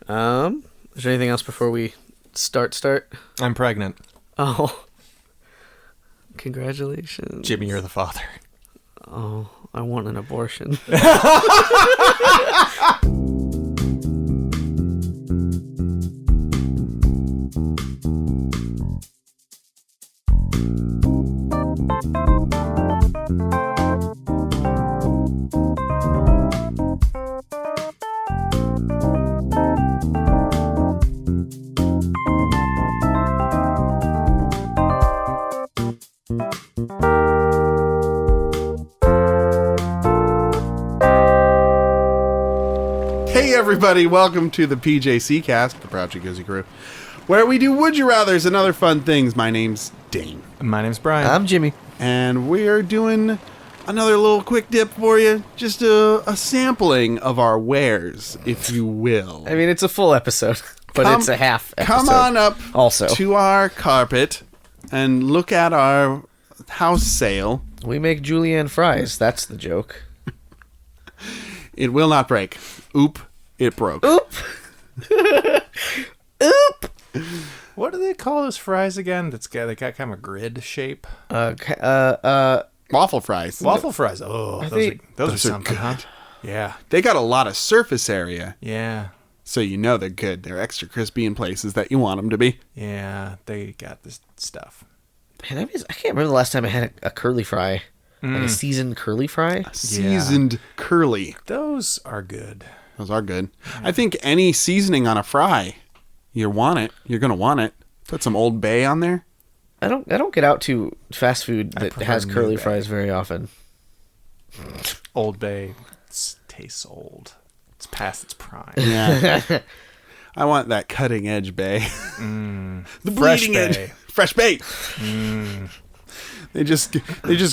Is there anything else before we start? I'm pregnant. Oh. Congratulations. Jimmy, you're the father. Oh, I want an abortion. Hey everybody, welcome to the PJC cast, the Proud Gozy Crew, where we do Would You Rathers and other fun things. My name's Dane. My name's Brian. I'm Jimmy. And we're doing another little quick dip for you. Just a sampling of our wares, if you will. I mean, it's a full episode, but it's a half episode. Come on up also to our carpet and look at our house sale. We make julienne fries. That's the joke. It will not break. Oop, it broke. Oop. Oop. What do they call those fries again? They got kind of a grid shape. Waffle fries. Waffle fries. Oh, those are something, good. huh? Yeah. They got a lot of surface area. Yeah. So you know they're good. They're extra crispy in places that you want them to be. Yeah, they got this stuff. Man, I can't remember the last time I had a curly fry. Like a seasoned curly fry. Seasoned curly. Those are good. Those are good. I think any seasoning on a fry, you want it. You're going to want it. Put some Old Bay on there. I don't get out to fast food that has curly Bay. fries very often. Old Bay tastes old. It's past its prime. Yeah. I want that cutting edge Bay. The Fresh bleeding Bay. edge. Fresh Bay. They just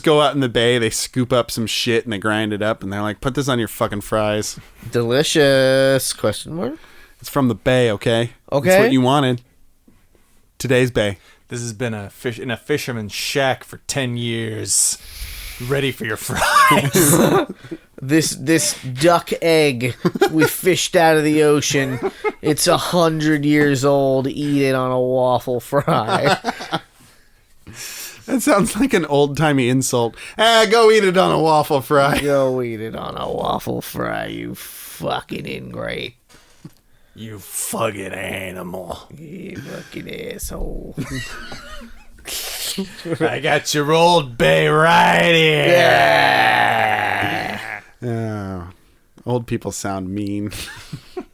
go out in the bay, they scoop up some shit and they grind it up and they're like, put this on your fucking fries. Delicious? Question mark? It's from the bay, okay? Okay. That's what you wanted. Today's bay. This has been in a fisherman's shack for 10 years. Ready for your fries. This duck egg we fished out of the ocean. It's 100 years old. Eat it on a waffle fry. That sounds like an old-timey insult. Go eat it on a waffle fry. Go eat it on a waffle fry, you fucking ingrate. You fucking animal. You fucking asshole. I got your Old Bay right here. Yeah. Old people sound mean.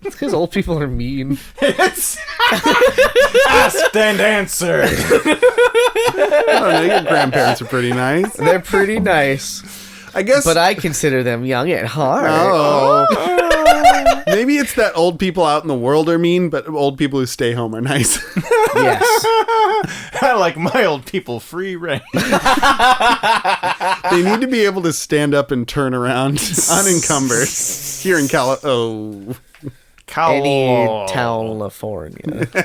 It's because old people are mean. Asked and answered. I don't know, your grandparents are pretty nice. They're pretty nice. I guess. But I consider them young at heart. Oh. Maybe it's that old people out in the world are mean, but old people who stay home are nice. Yes. I like my old people free reign. They need to be able to stand up and turn around unencumbered. Here in Any California.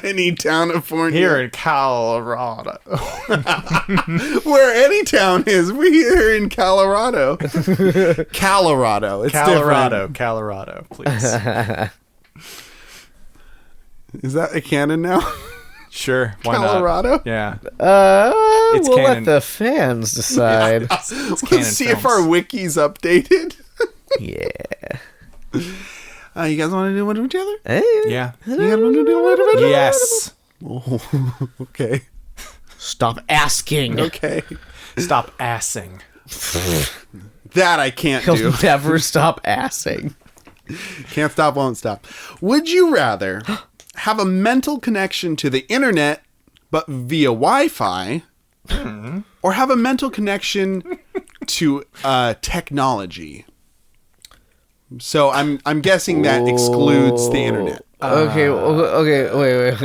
Any town of California. Here in Colorado. Where any town is, we're in Colorado. Colorado. It's different. Colorado, please. Is that a canon now? Sure, why Colorado? not? Yeah. We'll canon. let the fans decide. It's Let's canon see films. if our wiki's updated. Yeah. You guys want to do one with each other? Hey. Yeah. You guys want to do one with each other? Yes. Oh, okay. Stop asking. Okay. Stop assing. That I can't He'll do. never stop assing. Can't stop, won't stop. Would you rather have a mental connection to the internet, but via Wi-Fi, or have a mental connection to technology? So I'm guessing that excludes the internet. Okay, wait.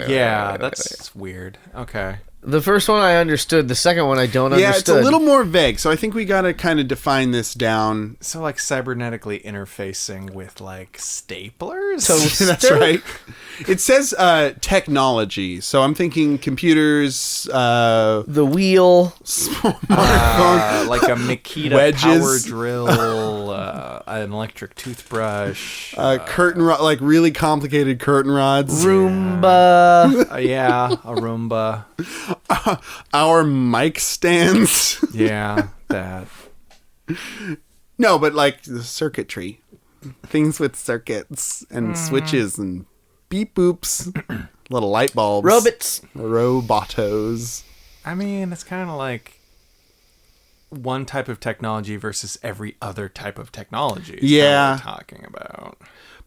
Yeah, wait. that's weird. Okay. The first one I understood. The second one I don't Yeah, understood. it's a little more vague. So I think we got to kind of define this down. So like cybernetically interfacing with like staplers? So That's right. It says technology, so I'm thinking computers, The wheel. smartphone, Like a Makita Wedges. power drill, an electric toothbrush. curtain rod, like really complicated curtain rods. Roomba. Yeah, a Roomba. Our mic stands. Yeah, that. No, but like the circuitry. Things with circuits and switches and beep boops. Little light bulbs. Robots. Robotos. I mean, it's kind of like one type of technology versus every other type of technology. Is Yeah. what we're talking about.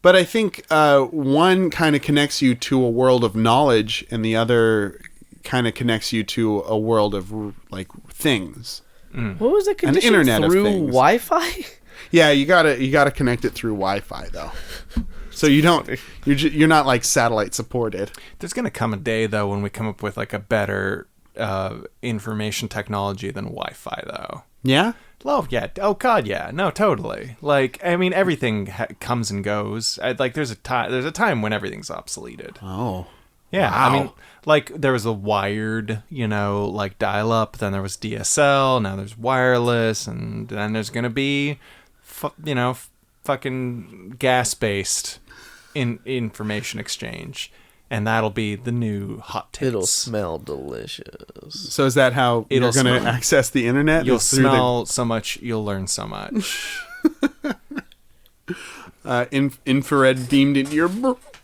But I think one kind of connects you to a world of knowledge, and the other kind of connects you to a world of like things. What was the condition? internet of through things. Wi-Fi? Yeah, you gotta connect it through Wi-Fi though. So you're not like satellite supported. There's gonna come a day though when we come up with like a better information technology than Wi-Fi though. Yeah. Oh yeah. Oh god, yeah. No, totally. Like, I mean, everything comes and goes. Like, there's a time when everything's obsoleted. Oh. Yeah, Wow. I mean, like, there was a wired, like dial-up, then there was DSL, now there's wireless, and then there's gonna be, fucking gas-based information exchange, and that'll be the new hot takes. It'll smell delicious. So is that how It'll you're going to smell- access the internet? You'll Is through the- smell so much, you'll learn so much. infrared beamed into your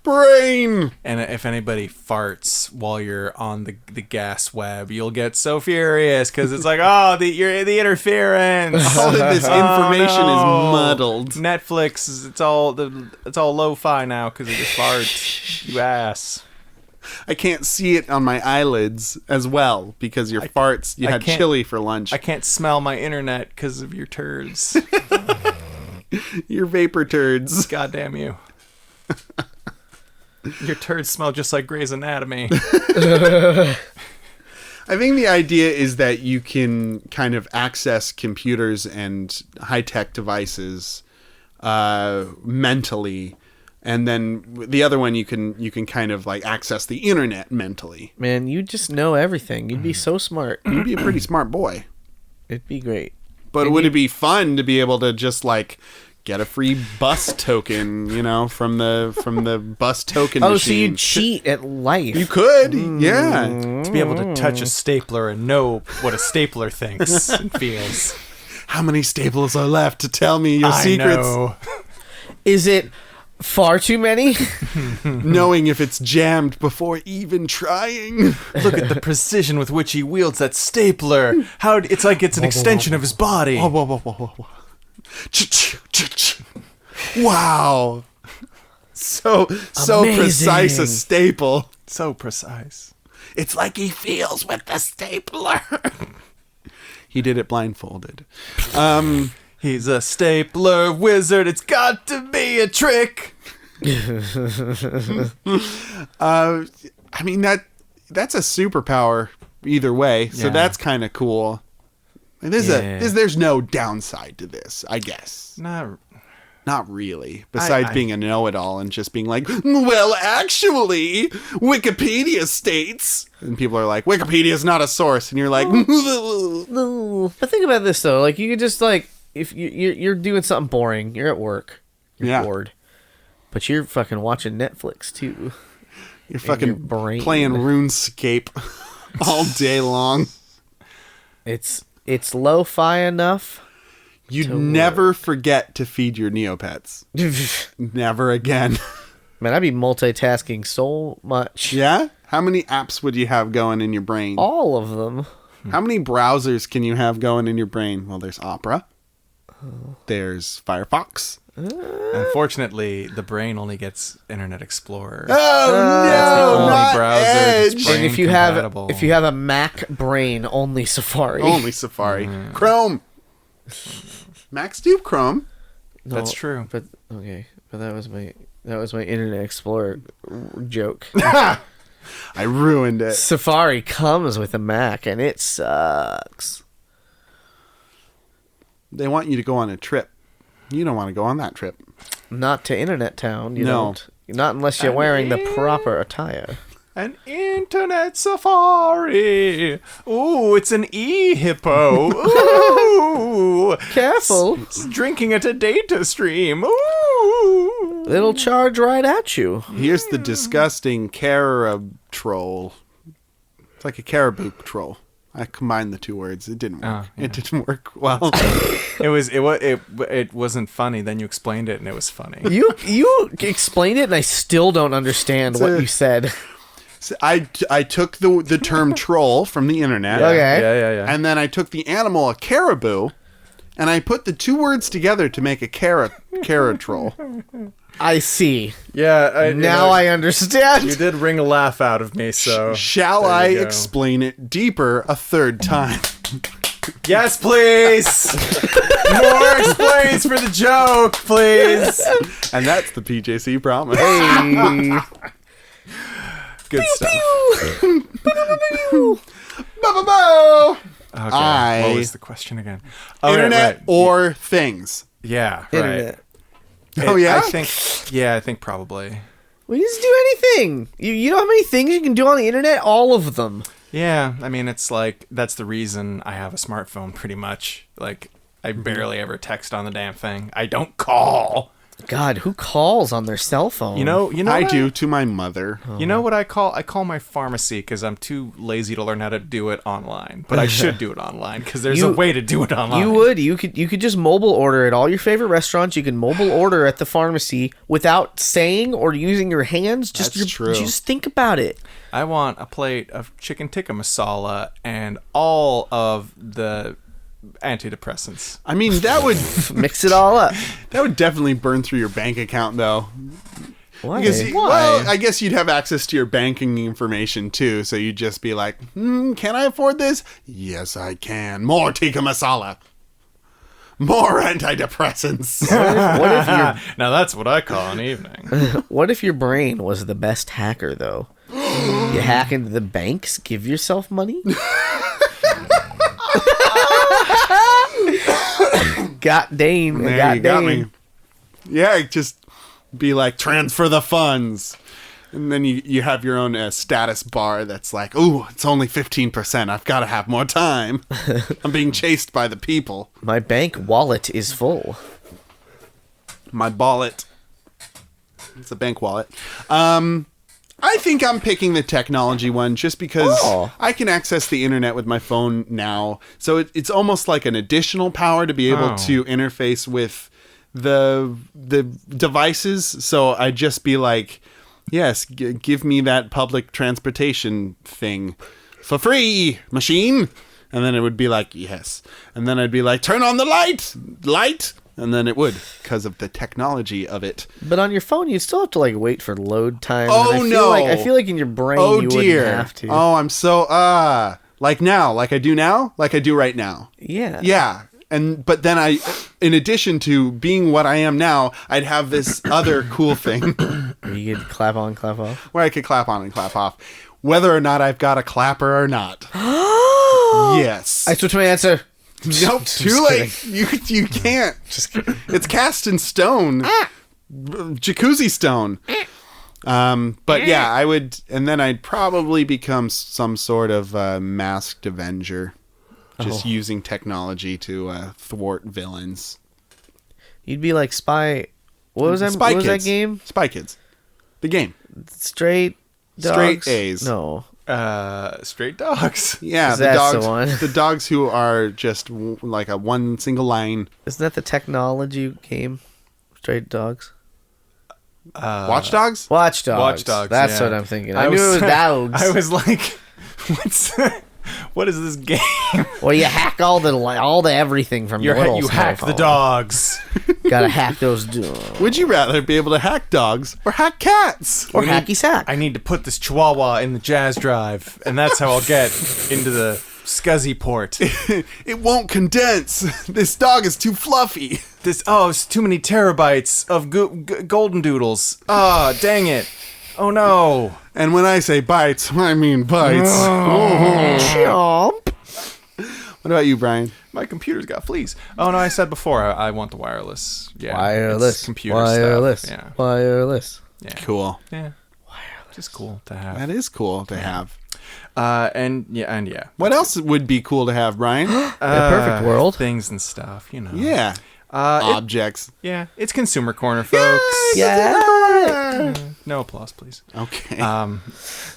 brain. And if anybody farts while you're on the gas web, you'll get so furious because it's like, oh, the interference. All of this information no. is muddled. Netflix, it's all lo-fi now because of your farts, you ass. I can't see it on my eyelids as well because your farts. You I had can't- chili for lunch. I can't smell my internet because of your turds. Your vapor turds. God damn you. Your turds smell just like Grey's Anatomy. I think the idea is that you can kind of access computers and high-tech devices mentally, and then the other one you can kind of like access the internet mentally. Man, you just know everything. You'd be so smart. You'd be a pretty smart boy. It'd be great. But would it be fun to be able to just like get a free bus token, from the bus token Oh, machine? so you'd cheat at life. You could, yeah. To be able to touch a stapler and know what a stapler thinks and feels. How many staples are left to tell me your secrets? know. Is it far too many? Knowing if it's jammed before even trying. Look at the precision with which he wields that stapler. It's like it's an extension of his body. Whoa, whoa, whoa, whoa, whoa, whoa. Wow. So Amazing. precise a staple. So precise. It's like he feels with the stapler. He did it blindfolded. He's a stapler wizard. It's got to be a trick. I mean that's a superpower either way. So Yeah. that's kind of cool. And there's no downside to this, I guess. Not really. Besides being a know-it-all and just being like, well, actually, Wikipedia states. And people are like, Wikipedia's not a source. And you're like, No. But think about this though. Like you could just like if you're doing something boring, you're at work, you're Yeah. bored, but you're fucking watching Netflix too. you're your fucking brain. playing RuneScape all day long. It's lo-fi enough. You'd never forget to feed your Neopets. Never again. Man, I'd be multitasking so much. Yeah? How many apps would you have going in your brain? All of them. How many browsers can you have going in your brain? Well, there's Opera. There's Firefox. Unfortunately, the brain only gets Internet Explorer. Oh, That's the no, only not browser that's Edge. brain And compatible. if you have a Mac brain, only Safari. Only Safari. Chrome. Macs do Chrome. No, That's true. But okay, but that was my Internet Explorer joke. I ruined it. Safari comes with a Mac, and it sucks. They want you to go on a trip. You don't want to go on that trip. Not to Internet Town. You No. don't. Not unless you're wearing the proper attire. An internet safari. Ooh, it's an e-hippo. Ooh. Careful. Drinking at a data stream. Ooh. It'll charge right at you. Here's the disgusting carib troll. It's like a caribou troll. I combined the two words. It didn't work. Yeah. It didn't work well. It wasn't funny. Then you explained it, and it was funny. You explained it, and I still don't understand what you said. So I took the term troll from the internet. Okay. Yeah. And then I took the animal, a caribou, and I put the two words together to make a troll. I see. Yeah. Now I understand. You did wring a laugh out of me, so... Shall there I you go. explain it deeper a third time? Yes, please! More explains for the joke, please! And that's the PJC promise. Hey. Good stuff. Ba-ba-bo! Okay, what was the question again? Internet right. or things? Yeah, right. Internet. Oh, yeah? I think probably. We just do anything. You know how many things you can do on the internet? All of them. Yeah, I mean, it's like, that's the reason I have a smartphone, pretty much. Like, I barely ever text on the damn thing. I don't call. God, who calls on their cell phone? You know I what do to my mother. You know what I call? I call my pharmacy because I'm too lazy to learn how to do it online. But I should do it online because there's a way to do it online. You could just mobile order at all your favorite restaurants. You can mobile order at the pharmacy without saying or using your hands. That's true. Just think about it. I want a plate of chicken tikka masala and all of the antidepressants. I mean, that would Mix it all up. definitely burn through your bank account, though. Why? Because, well, I guess you'd have access to your banking information, too. So you'd just be like, can I afford this? Yes, I can. More tikka masala. More antidepressants. What if your Now that's what I call an evening. What if your brain was the best hacker, though? You hack into the banks, give yourself money? God dang. There you got me. Yeah, just be like, transfer the funds. And then you have your own status bar that's like, ooh, it's only 15%. I've got to have more time. I'm being chased by the people. My bank wallet is full. My wallet. It's a bank wallet. I think I'm picking the technology one just because I can access the internet with my phone now. So it's almost like an additional power to be able to interface with the devices. So I'd just be like, yes, give me that public transportation thing for free, machine. And then it would be like, yes. And then I'd be like, turn on the light. And then it would, because of the technology of it. But on your phone, you still have to wait for load time. Oh, no. I feel like in your brain, you wouldn't have to. Oh, I'm so like now, like I do now, like I do right now. Yeah. Yeah. But then in addition to being what I am now, I'd have this other cool thing You could clap on, clap off. where I could clap on and clap off, whether or not I've got a clapper or not. Yes. I switch my answer. Nope, too late. You can't. Just kidding. It's cast in stone. Jacuzzi stone. But yeah, I would, and then I'd probably become some sort of masked avenger, just using technology to thwart villains. You'd be like Spy. What was that? Spy what was that Kids. game? Spy Kids. The game. Straight dogs? Straight A's. No. Straight dogs. Yeah, the That's dogs. the one. The dogs who are just like a one single line. Isn't that the technology game? Straight dogs. Watch Dogs? Watch Dogs. Watch Dogs, That's yeah. what I'm thinking. I knew it was dogs. I was like, what is this game? Well, you hack all the everything from your little You hack the smartphone. dogs. Gotta hack those dogs. Would you rather be able to hack dogs or hack cats? Or hacky sack. I need to put this chihuahua in the jazz drive, and that's how I'll get into the SCSI port. It won't condense. This dog is too fluffy. It's too many terabytes of golden doodles. Ah, dang it. Oh no. And when I say bites, I mean bites. Chomp. What about you, Brian? My computer's got fleas. Oh no, I said before I want the wireless. Yeah, Wireless. it's computer Wireless. stuff. Yeah. Wireless. Yeah. Cool. Yeah. Just cool to have. That is cool to have. And yeah. What else would be cool to have, Brian? A perfect world. Things and stuff, Yeah. Objects. It's consumer corner, folks. Yeah. No applause, please. Okay.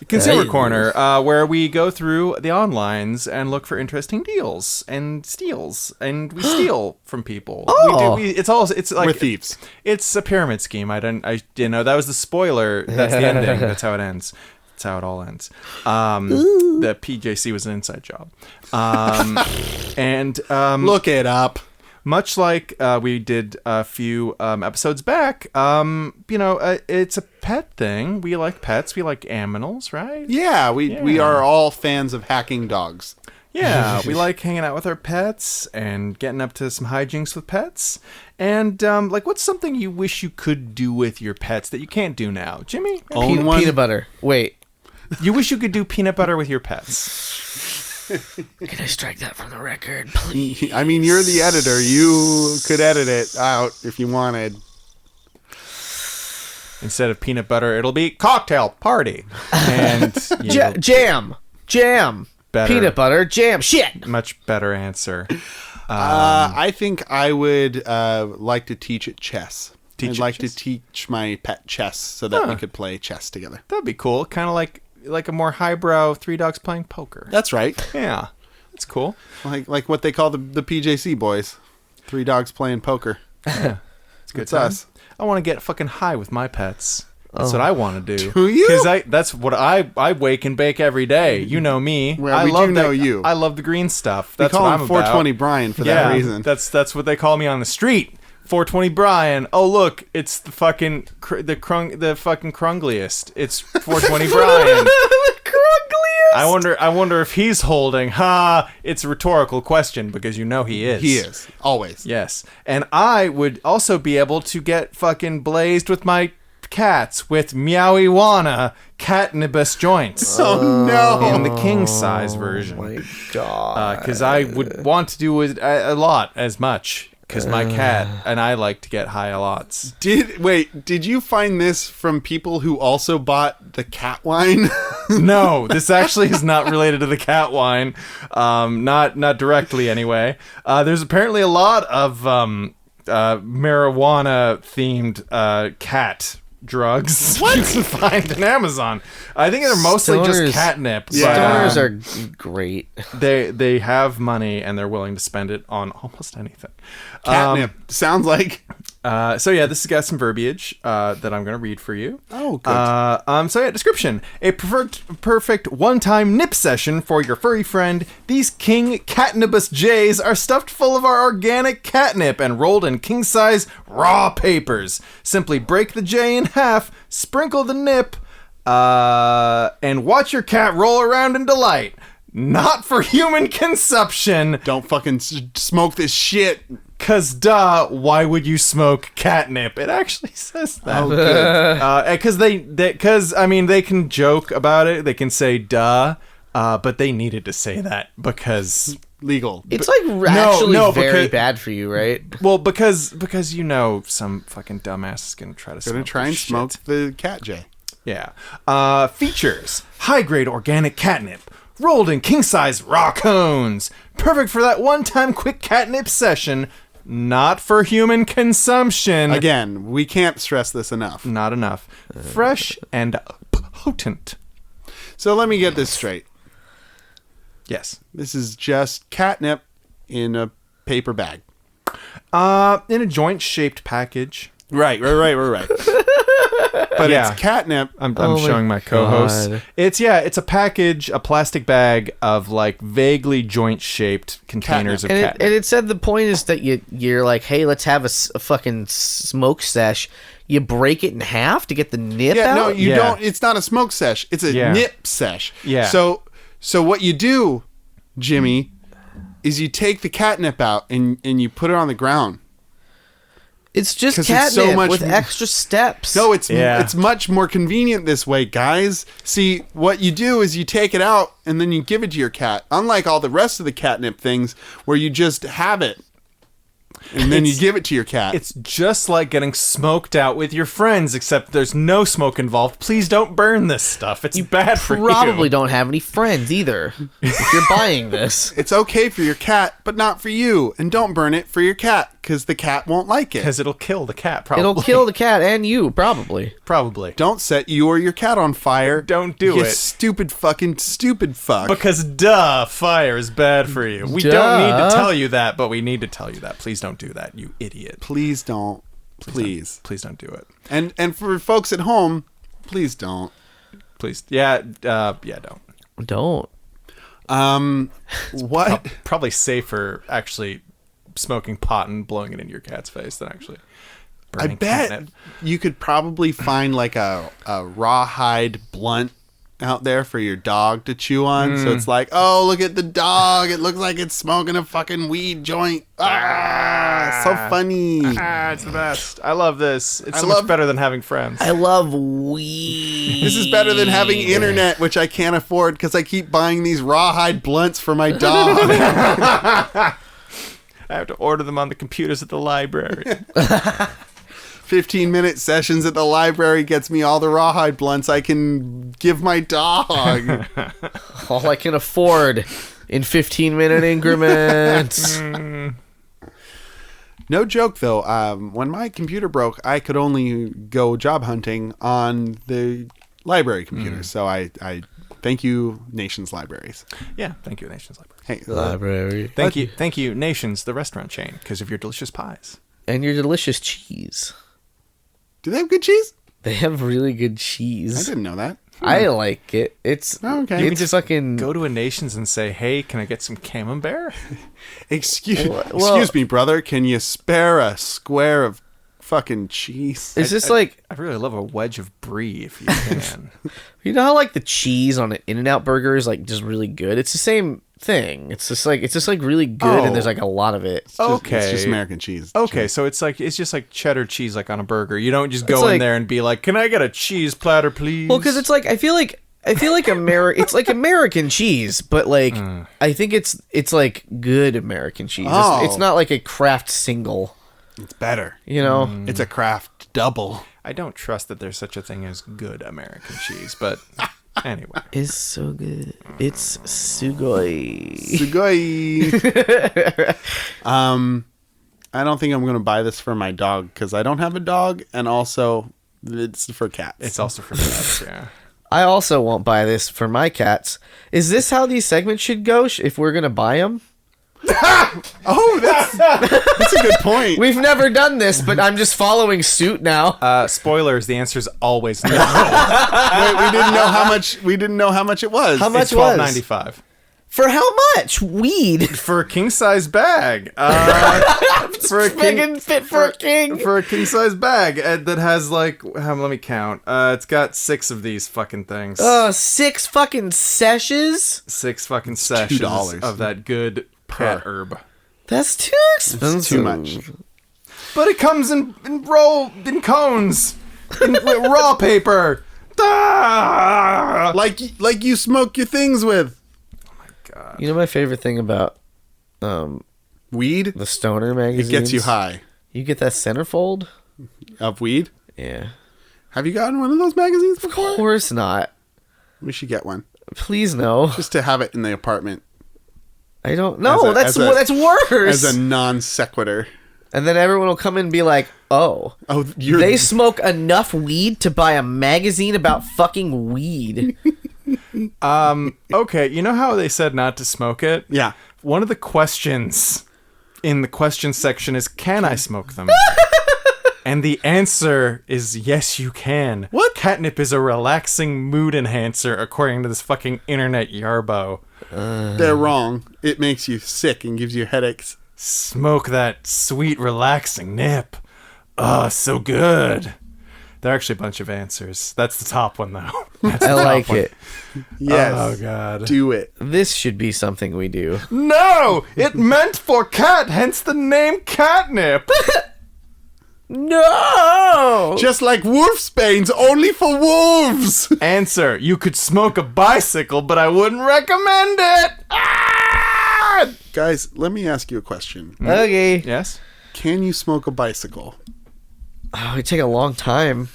Consumer Hey. Corner, where we go through the onlines and look for interesting deals and steals, and we steal from people. Oh. It's like We're thieves. It's a pyramid scheme. That was the spoiler. That's the ending. That's how it ends. That's how it all ends. The PJC was an inside job. Look it up. Much like we did a few episodes back, it's a pet thing. We like pets. We like aminals, right? Yeah, we are all fans of hacking dogs. Yeah, we like hanging out with our pets and getting up to some hijinks with pets. And, what's something you wish you could do with your pets that you can't do now? Jimmy? Own one? Peanut butter. Wait. You wish you could do peanut butter with your pets. Can I strike that from the record, please? I mean, you're the editor. You could edit it out if you wanted. Instead of peanut butter, it'll be cocktail party. And Jam. Better. Peanut butter. Jam. Shit. Much better answer. I think I would like to teach it chess. I'd like to chess? teach my pet chess so that we could play chess together. That'd be cool. Kind of like a more highbrow Three Dogs Playing Poker. That's right. Yeah, that's cool. Like what they call the PJC boys. 3 dogs playing poker. It's a good It's time. us. I want to get fucking high with my pets. That's what I want to do. Do you? Because that's what I wake and bake every day. You know me. Well, I we love do know you. I love the green stuff. They That's call what him I'm 420 about. Brian for that reason. That's what they call me on the street. 420 Brian. Oh look, it's the fucking the fucking crungliest. It's 420 Brian. I wonder if he's holding. It's a rhetorical question because you know he is. He is. Always. Yes. And I would also be able to get fucking blazed with my cats with meowiwana catnibus joints. Oh, no. In the king size version. Oh my god. Because I would want to do it a lot as much. Because my cat and I like to get high a lot. Did you find this from people who also bought the cat wine? No, this actually is not related to the cat wine. Not directly anyway. There's apparently a lot of marijuana themed cat drugs you can find on Amazon. I think they're mostly just catnip. Stoners are great. They have money and they're willing to spend it on almost anything. Catnip. Sounds like. So yeah, this has got some verbiage that I'm going to read for you. Oh, good. So yeah, description: a perfect one-time nip session for your furry friend. These king catnibus jays are stuffed full of our organic catnip and rolled in king-size raw papers. Simply break the jay in half, sprinkle the nip, and watch your cat roll around in delight. Not for human consumption. Don't fucking smoke this shit. Cause why would you smoke catnip? It actually says that. Oh, good. Because they can joke about it. They can say duh, but they needed to say that because Legal. It's like actually very because- bad for you, right? well, because some fucking dumbass is gonna try to Gonna smoke try and this shit. smoke the cat J. Yeah. Features: high-grade organic catnip. Rolled in king-size raw cones. Perfect for that one-time quick catnip session. Not for human consumption. Again, we can't stress this enough. Not enough. Fresh and potent. So let me get this straight. Yes. This is just catnip in a paper bag. In a joint-shaped package. Right. But Yeah. it's catnip. I'm Oh my showing my co-host. God. It's a package, a plastic bag of like vaguely joint-shaped containers Catnip. of And catnip. it said the point is that you're like, hey, let's have a fucking smoke sesh. You break it in half to get the nip Yeah, out? no, you Yeah. don't. It's not a smoke sesh. It's a Yeah. nip sesh. Yeah. So what you do, Jimmy, is you take the catnip out and you put it on the ground. It's just 'Cause it's catnip so much- with extra steps. No, it's Yeah. much more convenient this way, guys. See, what you do is you take it out and then you give it to your cat. Unlike all the rest of the catnip things where you just have it. and then you give it to your cat. It's just like getting smoked out with your friends, except there's no smoke involved. Please don't burn this stuff. It's bad for you. Probably don't have any friends either if you're buying this. It's okay for your cat, but not for you. And don't burn it for your cat, because the cat won't like it. Because it'll kill the cat, probably. It'll kill the cat and you, probably. Probably. Don't set you or your cat on fire. Don't do you it. stupid fuck. Because fire is bad for you. We don't need to tell you that, but we need to tell you that. Please don't do that, you idiot. Please don't. Please don't do it. And for folks at home, please don't. Please. Yeah, don't. Don't. What? Probably safer actually smoking pot and blowing it into your cat's face than actually I burning bet catnip. you could probably find like a rawhide blunt out there for your dog to chew on. So it's like, oh, look at the dog. It looks like it's smoking a fucking weed joint. So funny. It's the best. I love this. It's much better than having friends. I love weed. This is better than having internet, which I can't afford because I keep buying these rawhide blunts for my dog. I have to order them on the computers at the library. 15-minute sessions at the library gets me all the rawhide blunts I can give my dog. All I can afford in 15-minute increments. No joke, though. When my computer broke, I could only go job hunting on the library computer. So I thank you, Nations Libraries. Yeah, thank you, Nations Library. Hey, Library. Thank you, Nations, the restaurant chain, because of your delicious pies. And your delicious cheese. do they have good cheese? They have really good I cheese. didn't know that. I like it. It's okay. It's just fucking. Go to a Nations and say, hey, can I get some camembert? Excuse me, brother. Can you spare a square of fucking cheese? Is this like I really love a wedge of brie if you can. you know how like the cheese on an In-N-Out burger is like just really good? It's the same thing. It's just like really good, and there's like a lot of it. Okay. It's just American cheese. Okay, so it's just like cheddar cheese like on a burger. You don't just go in like- there and be like, "Can I get a cheese platter, please?" Well, because it's like I feel like it's like American cheese, but like I think it's like good American cheese. Oh. It's not like a Kraft single. It's better. You know, It's a Kraft double. I don't trust that there's such a thing as good American cheese, but anyway. it's so good. It's sugoi. Sugoi. I don't think I'm going to buy this for my dog because I don't have a dog, and also it's for cats. It's also for cats, yeah. I also won't buy this for my cats. Is this how these segments should go if we're gonna buy them? Oh, that's a good point. We've never done this, but I'm just following suit now. Spoilers, the answer's always no. Wait, we didn't know how much. We didn't know how much it was. How much It's was? $12.95. For how much? Weed. For a king-size bag. For a Friggin' fit for a king. For a king-size bag that has like, let me count. It's got 6 of these fucking things. 6 fucking sessions? 6 fucking sessions $2 of that good cat herb. That's too expensive. It's too much. But it comes in cones. In raw paper. Ah! Like you smoke your things with You know my favorite thing about weed. the Stoner magazines? It gets you high. You get that centerfold? Of weed. Yeah. Have you gotten one of those magazines Of before? course not. We should get one Please no. just to have it in the apartment I don't know. That's worse. as a non sequitur. And then everyone will come in and be like, "Oh, Oh, they smoke enough weed to buy a magazine about fucking weed." Okay, you know how they said not to smoke it? Yeah. One of the questions in the question section is, can I smoke them? And the answer is, yes, you can. What? Catnip is a relaxing mood enhancer, according to this fucking internet yarbo. They're wrong. It makes you sick and gives you headaches. Smoke that sweet, relaxing nip. Oh, so good. There are actually a bunch of answers. That's the top one, though. That's I the like top one. it. Yes. Oh, God. Do it. This should be something we do. No! It meant for cat, hence the name catnip. No. Just like wolfsbanes, only for wolves. Answer: you could smoke a bicycle, but I wouldn't recommend it. Ah! Guys, let me ask you a question. Okay. Yes. Can you smoke a bicycle? Oh, it'd take a long time.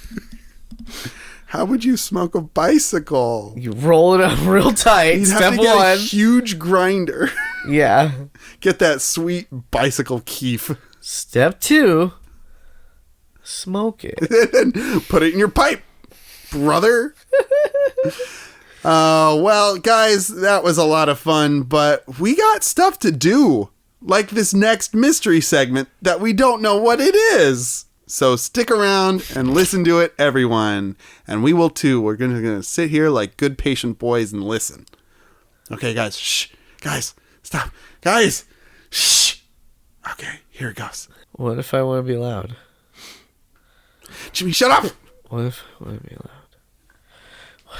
How would you smoke a bicycle? You roll it up real tight. You'd have Step to get a one. huge grinder. Yeah. Get that sweet bicycle keef. Step two. Smoke it. And put it in your pipe, brother. Well, guys, that was a lot of fun, but we got stuff to do. Like this next mystery segment that we don't know what it is. So stick around and listen to it, everyone. And we will too. We're gonna sit here like good patient boys and listen. Okay, guys. Shh. Guys, stop. Guys. Shh. Okay, here it goes. What if I want to be loud? Jimmy, shut up! What if I want to be loud?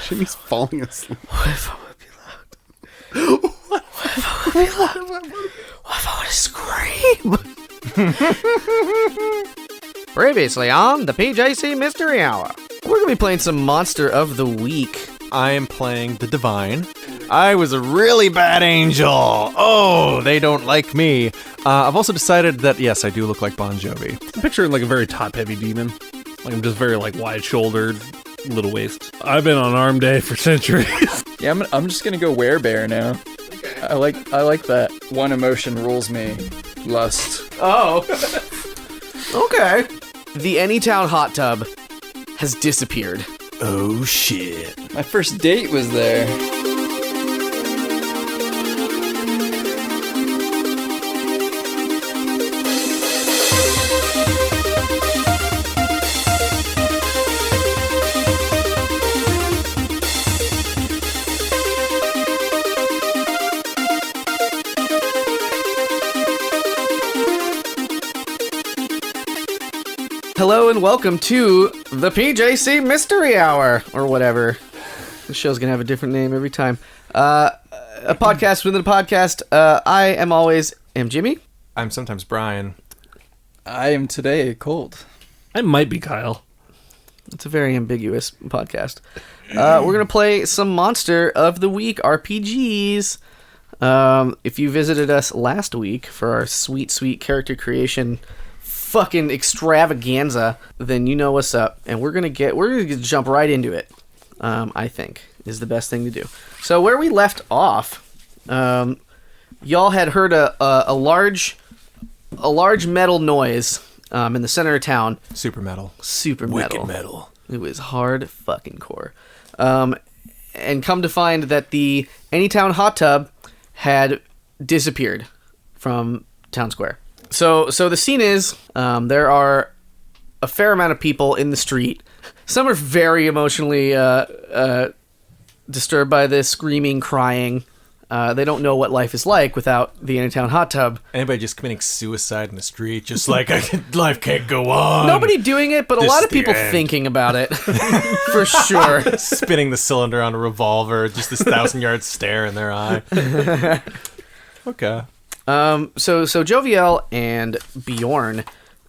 Jimmy's falling asleep. What if I want to be loud? What if I want to be loud? What if I want to scream? Previously on the PJC Mystery Hour. We're going to be playing some Monster of the Week. I am playing the Divine. I was a really bad angel. Oh, they don't like me. I've also decided that, yes, I do look like Bon Jovi. I'm picturing like a very top-heavy demon. Like I'm just very like wide-shouldered, little waist. I've been on arm day for centuries. Yeah, I'm just gonna go werebear now. Okay. I like that. One emotion rules me. Lust. Oh. Okay. The Anytown hot tub has disappeared. Oh, shit. My first date was there. Hello and welcome to the PJC Mystery Hour, or whatever. The show's gonna have a different name every time. A podcast within a podcast. I am Jimmy. I'm sometimes Brian. I am today cold. I might be Kyle. It's a very ambiguous podcast. We're gonna play some Monster of the Week RPGs. If you visited us last week for our sweet character creation fucking extravaganza, then you know what's up, and we're gonna jump right into it. I think is the best thing to do. So where we left off, y'all had heard a large metal noise in the center of town. Super metal. Wicked metal. It was hard fucking core. And come to find that the Anytown hot tub had disappeared from town square. So the scene is, there are a fair amount of people in the street. Some are very emotionally disturbed by this, screaming, crying. They don't know what life is like without the Anytown hot tub. Anybody just committing suicide in the street, just like, life can't go on. Nobody doing it, but a lot of people thinking about it. For sure. Spinning the cylinder on a revolver, just this 1,000-yard stare in their eye. Okay. So Joviel and Bjorn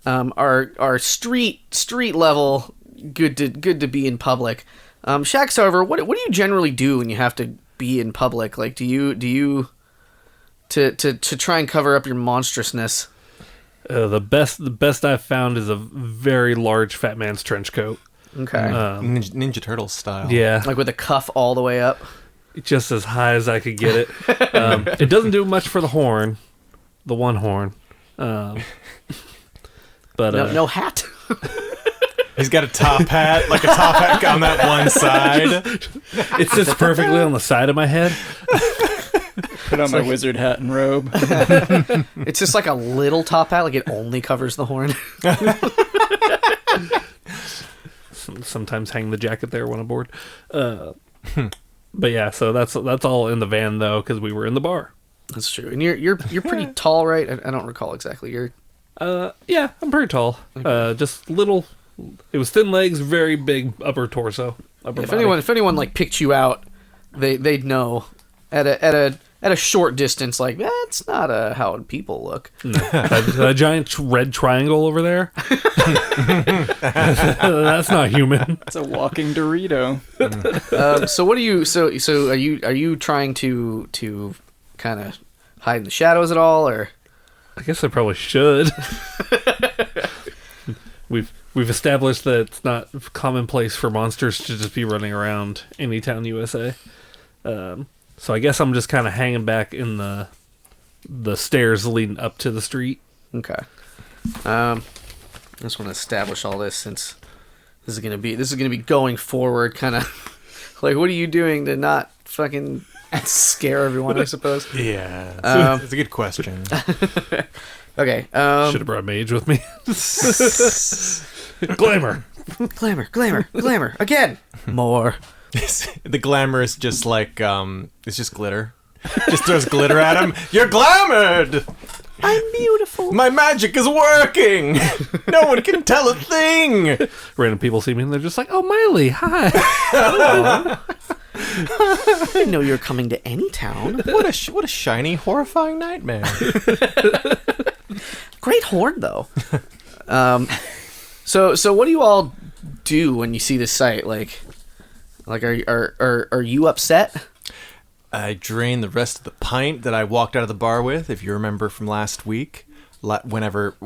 are street level good to be in public. Shax, however, what do you generally do when you have to be in public? Like, do you to try and cover up your monstrousness? The best I've found is a very large fat man's trench coat. Okay. Ninja Turtles style. Yeah. Like with a cuff all the way up? Just as high as I could get it. It doesn't do much for the horn. The one horn. But no hat? He's got a top hat, like a top hat on that one side. It sits perfectly on the side of my head. Put on my wizard hat and robe. It's just like a little top hat, like it only covers the horn. Sometimes hang the jacket there when I'm bored. But yeah, so that's all in the van though, because we were in the bar. That's true. And you're pretty tall, right? I don't recall exactly. You're yeah, I'm pretty tall. Just little. It was thin legs, very big upper torso. If anyone like picked you out, they'd know at a short distance. Like, that's not how people look. No. That giant red triangle over there. That's not human. It's a walking Dorito. So what are you? So are you trying to kind of hide in the shadows at all, or? I guess I probably should. We've established that it's not commonplace for monsters to just be running around Anytown, USA. So I guess I'm just kind of hanging back in the stairs leading up to the street. Okay. I just want to establish all this since this is gonna be going forward, kind of like, what are you doing to not fucking scare everyone? I suppose. Yeah, it's a good question. Okay. Should have brought Mage with me. Glamour. Glamour again. More. The glamour is just like it's just glitter. Just throws glitter at him. You're glamored. I'm beautiful. My magic is working. No one can tell a thing. Random people see me and they're just like, "Oh, Miley, hi." I didn't know you were coming to Anytown. What a shiny, horrifying nightmare. Great horn, though. So what do you all do when you see this sight? Like are you upset? I drain the rest of the pint that I walked out of the bar with, if you remember from last week. Whenever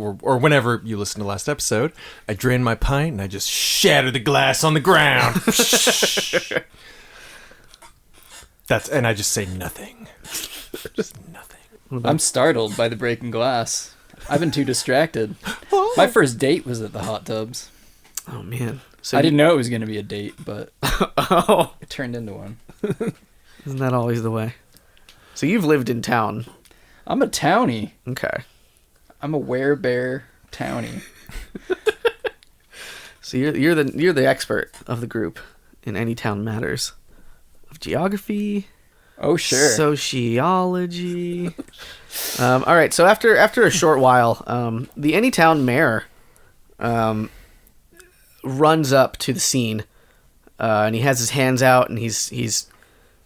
you listen to last episode, I drain my pint and I just shatter the glass on the ground. And I just say nothing. Just nothing. I'm startled by the breaking glass. I've been too distracted. My first date was at the hot tubs. Oh man. So I didn't know it was going to be a date, but Oh, it turned into one. isn't that always the way? So you've lived in town. I'm a townie. Okay. I'm a werebear townie. So you're the expert of the group in Anytown matters of geography. Oh, sure. Sociology. All right. So after a short while, the Anytown mayor runs up to the scene, and he has his hands out, and he's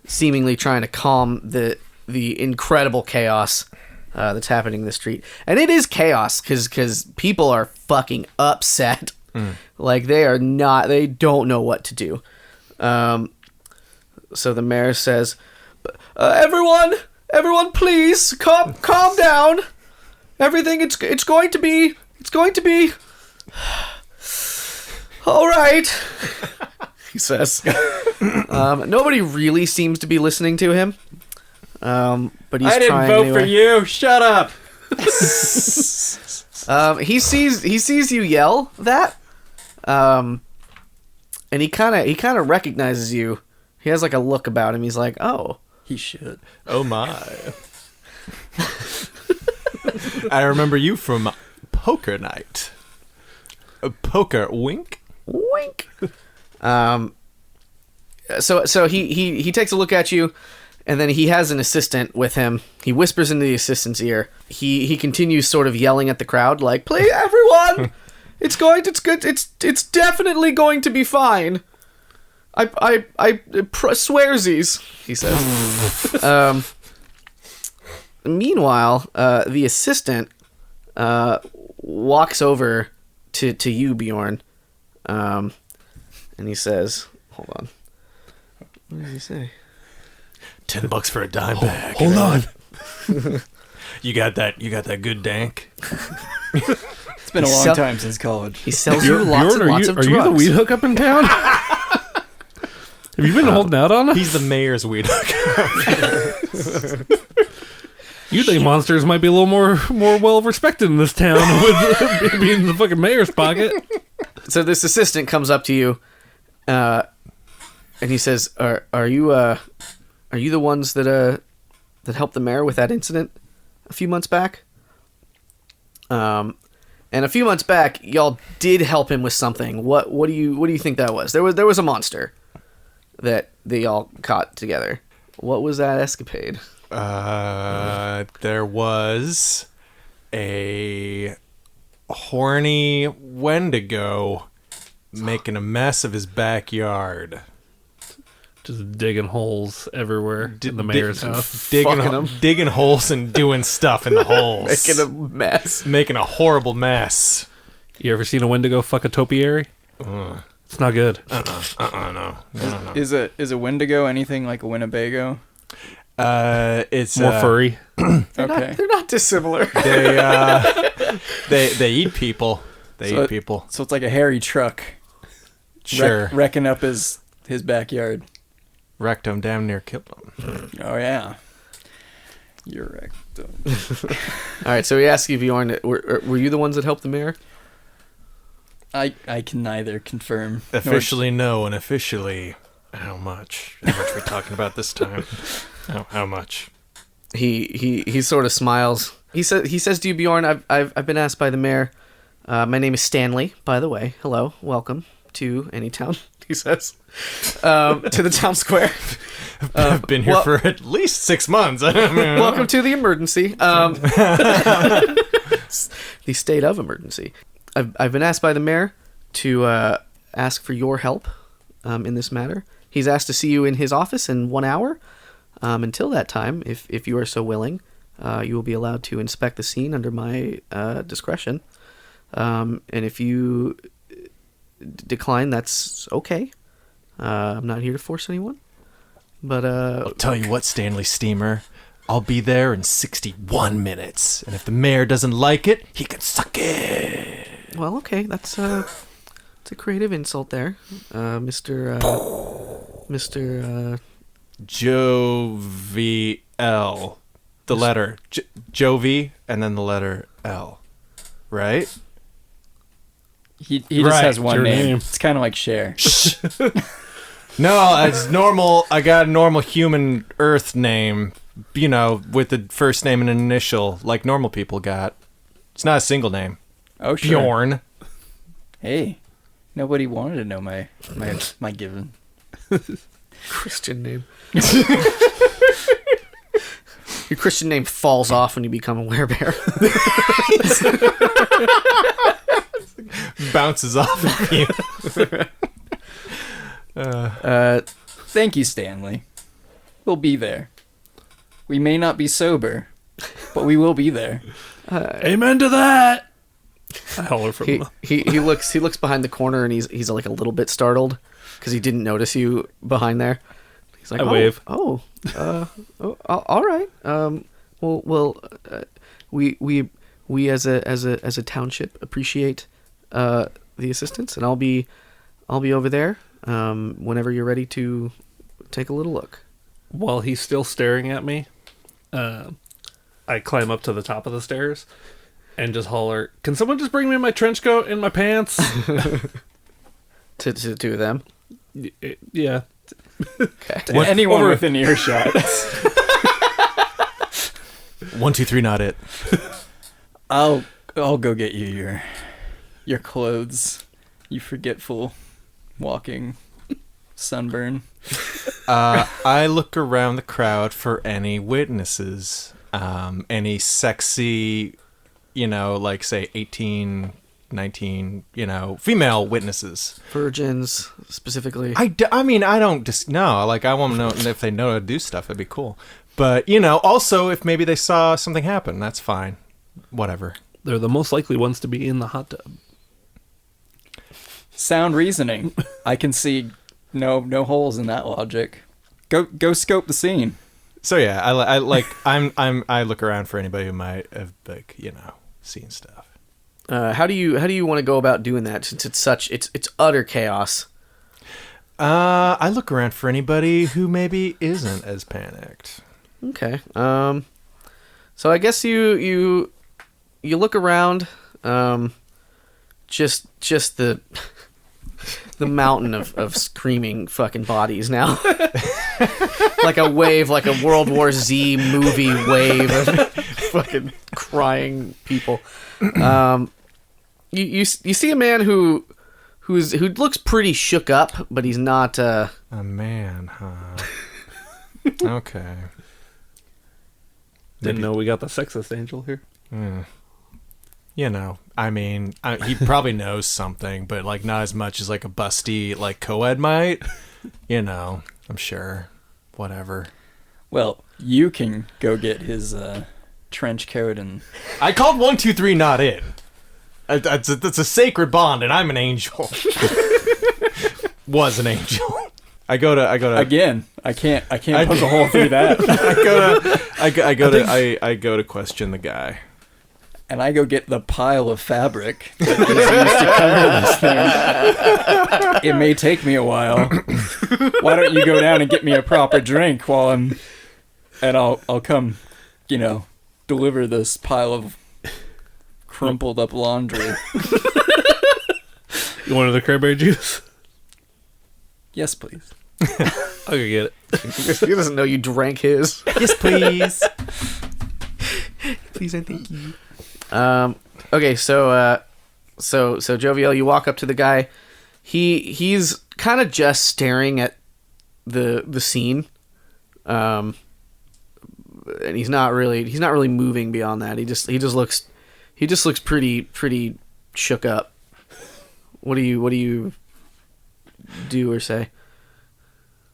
seemingly trying to calm the incredible chaos that's happening in the street. And it is chaos because people are fucking upset. Like they don't know what to do. So the mayor says, everyone, please calm down. Everything it's going to be all right. He says. Nobody really seems to be listening to him. But he's I didn't trying vote anyway. for you. Shut up. He sees you yell that, and he kind of recognizes you. He has like a look about him. He's like, oh, He should. Oh my. I remember you from poker night. A poker wink? wink. So he takes a look at you, and then he has an assistant with him. He whispers into the assistant's ear. He continues sort of yelling at the crowd, like, "Please, everyone, it's good. It's definitely going to be fine. I swearsies," he says. Meanwhile, the assistant walks over to you, Bjorn, and he says, "Hold on. What does he say? $10 for a dime bag. Hold on. You got that good dank? It's been a long time since college. He sells you lots and lots of drugs. Are you the weed hookup in town? Have you been holding out on us? He's the mayor's weed hook. You think monsters might be a little more well respected in this town with being in the fucking mayor's pocket? So this assistant comes up to you, and he says, "Are you the ones that helped the mayor with that incident a few months back?" And a few months back, y'all did help him with something. What do you think that was? There was a monster that they all caught together. What was that escapade? There was a horny Wendigo making a mess of his backyard. Just digging holes everywhere in the mayor's house. Digging holes and doing stuff in the holes. Making a mess. Making a horrible mess. You ever seen a Wendigo fuck a topiary? It's not good. No. Is a Wendigo anything like a Winnebago? It's More furry. Okay. They're not dissimilar. They eat people. So it's like a hairy truck. Sure. Wrecking up his backyard. Wrecked him, damn near killed him. Oh yeah. You're rectum. All right, so we asked you, Bjorn, were you the ones that helped the mayor? I can neither confirm. Officially no, and officially how much? How much are we talking about this time? How much? He sort of smiles. He says to you, Bjorn, I've been asked by the mayor. My name is Stanley, by the way. Hello, welcome to any town. He says, to the town square. I've been here for at least 6 months. Welcome to the emergency. The state of emergency. I've been asked by the mayor to ask for your help in this matter. He's asked to see you in his office in 1 hour. Until that time, if you are so willing, you will be allowed to inspect the scene under my discretion. And if you decline, that's okay. I'm not here to force anyone. But I'll tell you what, Stanley Steamer, I'll be there in 61 minutes. And if the mayor doesn't like it, he can suck it. well, okay, it's a creative insult there, Mr. Jovi-L. The letter Jovi and then the letter L. Right? He just Right, has one your name. name. It's kind of like Cher. No, it's normal. I got a normal human Earth name, with the first name and an initial, like normal people got. It's not a single name. Oh sure. Bjorn. Hey, nobody wanted to know my given. Christian name. Your Christian name falls off when you become a werebear. Bounces off of you. Thank you, Stanley. We'll be there. We may not be sober, but we will be there. Amen to that. I holler from He looks behind the corner and he's like a little bit startled because he didn't notice you behind there. He's like, I wave. All right. We as a township appreciate the assistance, and I'll be over there whenever you're ready to take a little look. While he's still staring at me, I climb up to the top of the stairs and just holler, "Can someone just bring me my trench coat and my pants?" to two of them. Yeah. Okay. To anyone within earshot. 1, 2, 3, not it. I'll go get you your clothes. You forgetful walking sunburn. I look around the crowd for any witnesses, any sexy, like say 18, 19, female witnesses. Virgins specifically. I don't just know. Like, I want to know if they know how to do stuff. That'd be cool. But, also if maybe they saw something happen, that's fine. Whatever. They're the most likely ones to be in the hot tub. Sound reasoning. I can see no holes in that logic. Go scope the scene. So yeah, I look around for anybody who might have seen stuff. How do you want to go about doing that since it's utter chaos? I look around for anybody who maybe isn't as panicked. Okay. So I guess you look around, just the mountain of screaming fucking bodies now. Like a wave, like a World War Z movie wave of fucking crying people. You see a man who looks pretty shook up, but he's not A man, huh? Okay. Didn't know we got the sexist angel here. He probably knows something, but like not as much as like a busty like co-ed might. I'm sure. Whatever. Well, you can go get his trench coat and... I called 1, 2, 3 not in. That's a sacred bond, and I'm an angel. Was an angel. I go to Again, I can't poke a hole through that. I go to question the guy. And I go get the pile of fabric that was used to cover this thing. It may take me a while. Why don't you go down and get me a proper drink while I'll come, deliver this pile of crumpled up laundry. You want another cranberry juice? Yes, please. I'll go get it. He doesn't know you drank his. Yes, please. Please and thank you. Okay, so Jovial, you walk up to the guy. He's kind of just staring at the scene. And he's not really moving beyond that. He just looks pretty shook up. What do you do or say?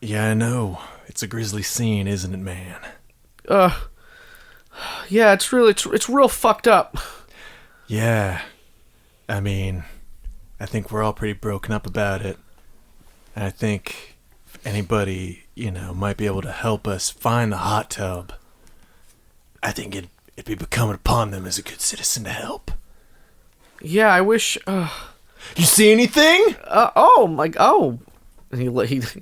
Yeah, I know. It's a grisly scene, isn't it, man? Yeah, it's real fucked up. Yeah. I mean, I think we're all pretty broken up about it. And I think if anybody, might be able to help us find the hot tub, I think it'd be incumbent upon them as a good citizen to help. Yeah, I wish. You see anything? And he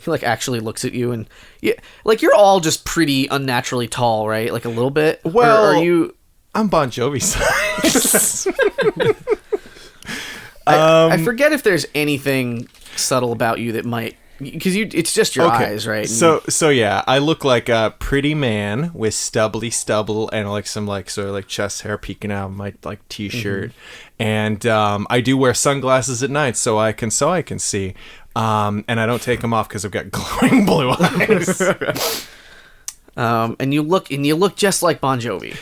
like actually looks at you, and yeah, like you're all just pretty unnaturally tall, right? Like a little bit. Well, or are you? I'm Bon Jovi size. I forget if there's anything subtle about you that might, because it's just your eyes, right? So yeah, I look like a pretty man with stubbly stubble and like some like sort of like chest hair peeking out of my like t-shirt, and I do wear sunglasses at night so I can see, and I don't take them off because I've got glowing blue eyes. And you look just like Bon Jovi.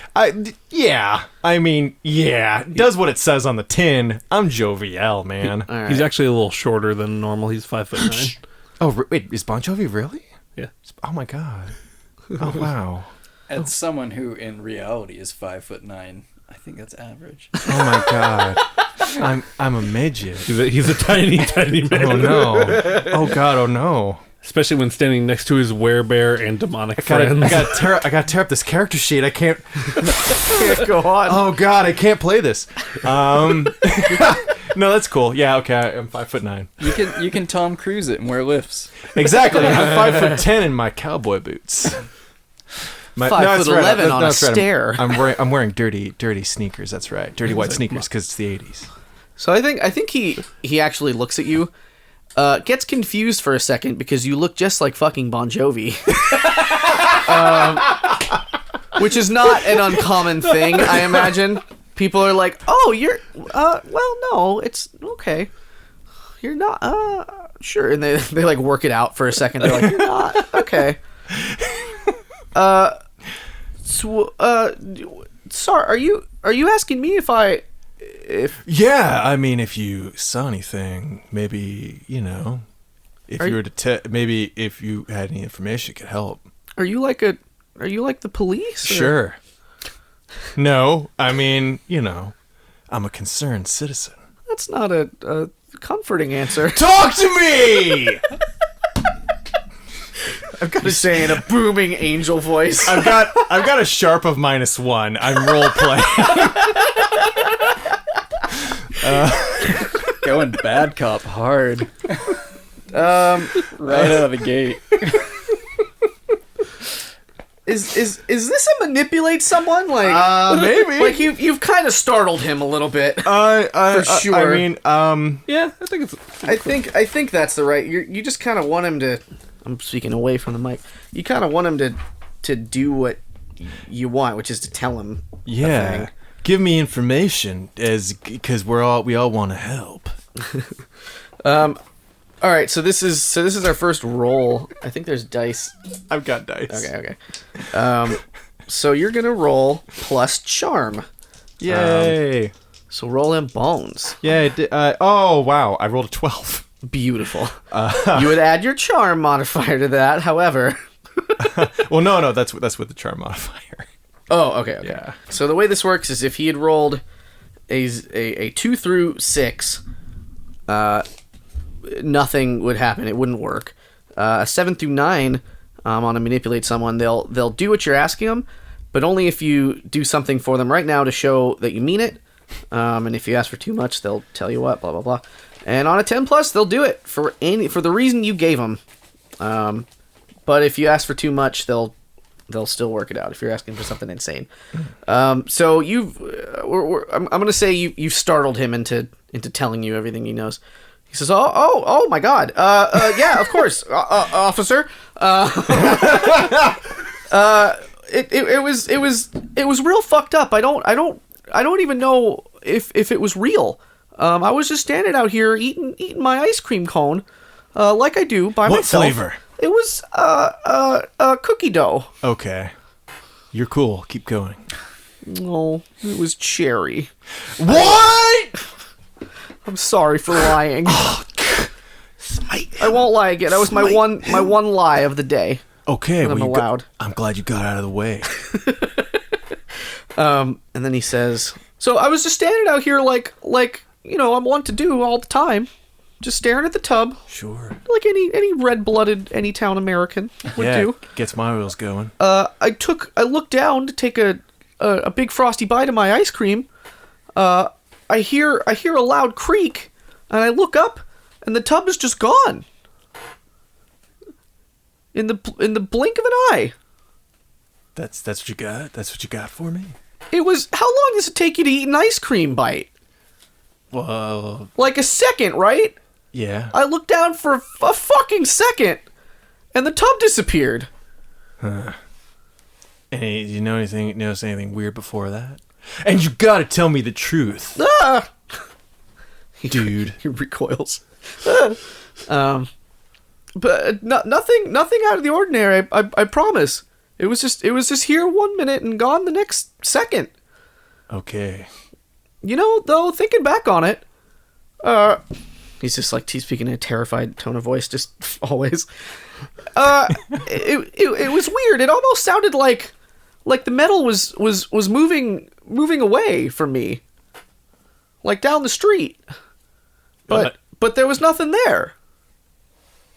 Does what it says on the tin. I'm Jovial, man. All right. He's actually a little shorter than normal. He's 5'9". Oh, wait, is Bon Jovi really? Yeah. Oh my god. Oh wow. As someone who in reality is 5'9", I think that's average. Oh my god. I'm a midget. He's a tiny man. Oh no. Oh god. Oh no. Especially when standing next to his werebear and demonic friends. I gotta tear up this character sheet. I can't Go on. Oh god, I can't play this. No, that's cool. Yeah, okay, I'm 5'9". You can Tom Cruise it and wear lifts. Exactly. I'm 5'10" in my cowboy boots. 5'11" on a that's right. stair. I'm wearing dirty sneakers. That's right. Dirty white sneakers because it's the 80s. So I think he actually looks at you, gets confused for a second because you look just like fucking Bon Jovi, which is not an uncommon thing, I imagine. People are like, "Oh, you're well, no, it's okay. You're not sure," and they like work it out for a second. They're like, "You're not okay." Sorry, are you asking me if Yeah, I mean, if you saw anything, maybe, if you were to maybe if you had any information, it could help. Are you like the police? Or? Sure. No, I mean, I'm a concerned citizen. That's not a comforting answer. Talk to me! I've got to say in a booming angel voice. I've got a sharp of -1. I'm role playing. Going bad cop hard. Right out of the gate. Is this a manipulate someone? Like maybe. Like you've kind of startled him a little bit. For sure. I mean, Yeah, I think it's... I think that's the right. You just kind of want him to. I'm speaking away from the mic. You kind of want him to do what you want, which is to tell him. yeah. A thing. Give me information, because we all want to help. All right, so this is our first roll. I think there's dice. I've got dice. Okay. So you're gonna roll plus charm. Yay! So roll in bones. Yeah. Oh wow! I rolled a 12. Beautiful. You would add your charm modifier to that, however. Well, no, that's with the charm modifier. Oh, okay. Yeah. So the way this works is if he had rolled a 2 through 6, nothing would happen. It wouldn't work. A 7 through 9 on a manipulate someone, they'll do what you're asking them, but only if you do something for them right now to show that you mean it. And if you ask for too much, they'll tell you what, blah blah blah. And on a 10 plus, they'll do it for the reason you gave them. But if you ask for too much, they'll still work it out. If you're asking for something insane, so I'm gonna say you've startled him into telling you everything he knows. He says, "Oh my God! Yeah, of course, officer. It was real fucked up. I don't even know if it was real. I was just standing out here eating my ice cream cone, like I do by myself. What flavor? It was cookie dough. Okay. You're cool. Keep going. No, it was cherry. What? I'm sorry for lying. I won't lie again. That was my one lie of the day. Okay, I'm allowed. I'm glad you got out of the way. And then he says, "So I was just standing out here like I'm wont to do all the time, just staring at the tub, Sure. like any red-blooded Anytown American would do. Gets my wheels going. I looked down to take a big frosty bite of my ice cream. I hear a loud creak, and I look up, and the tub is just gone. In the blink of an eye. That's what you got? That's what you got for me? It was. How long does it take you to eat an ice cream bite? Well, Like a second, right? yeah. I looked down for a fucking second, and the tub disappeared. Hey, you notice anything weird before that? And you gotta tell me the truth. Ah! Dude. He recoils. But nothing out of the ordinary. I promise. It was just here 1 minute and gone the next second. Okay. Though thinking back on it, he's just like he's speaking in a terrified tone of voice, just always. It was weird. It almost sounded like the metal was moving away from me, like down the street. But there was nothing there.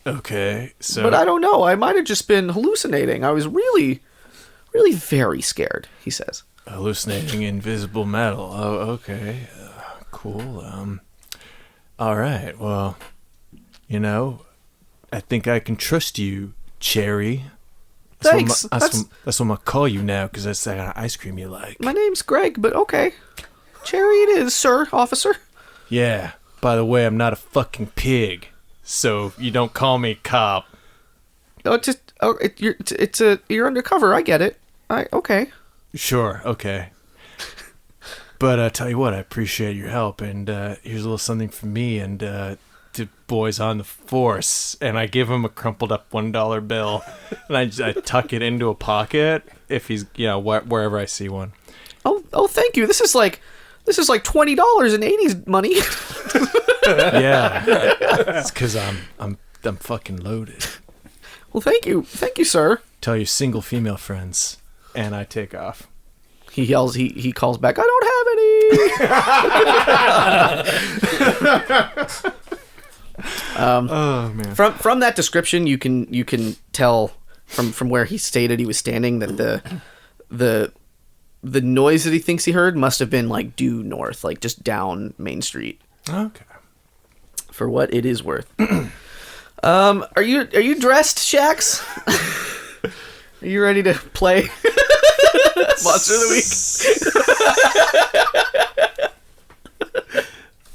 Okay, so... But I don't know. I might have just been hallucinating. I was really, really very scared, he says. Hallucinating invisible metal. Oh, okay. Cool. All right. Well, I think I can trust you, Cherry. Thanks. That's what I'm going to call you now, because that's the kind of ice cream you like. My name's Greg, but okay. Cherry it is, sir, officer. Yeah. By the way, I'm not a fucking pig, so you don't call me cop. You're undercover. I get it. Okay. Sure, okay. But tell you what, I appreciate your help, and here's a little something from me and to boys on the force. And I give him a crumpled up $1 bill, and I tuck it into a pocket if he's wherever I see one. Oh, thank you. This is like $20 in 80s money. Yeah, it's because I'm fucking loaded. Well, thank you, sir. Tell your single female friends, and I take off. He yells. He calls back. I don't have any. Oh man! From that description, you can tell from where he stated he was standing that the noise that he thinks he heard must have been like due north, like just down Main Street. Okay. For what it is worth. Are you dressed, Shax? Are you ready to play Monster of the Week?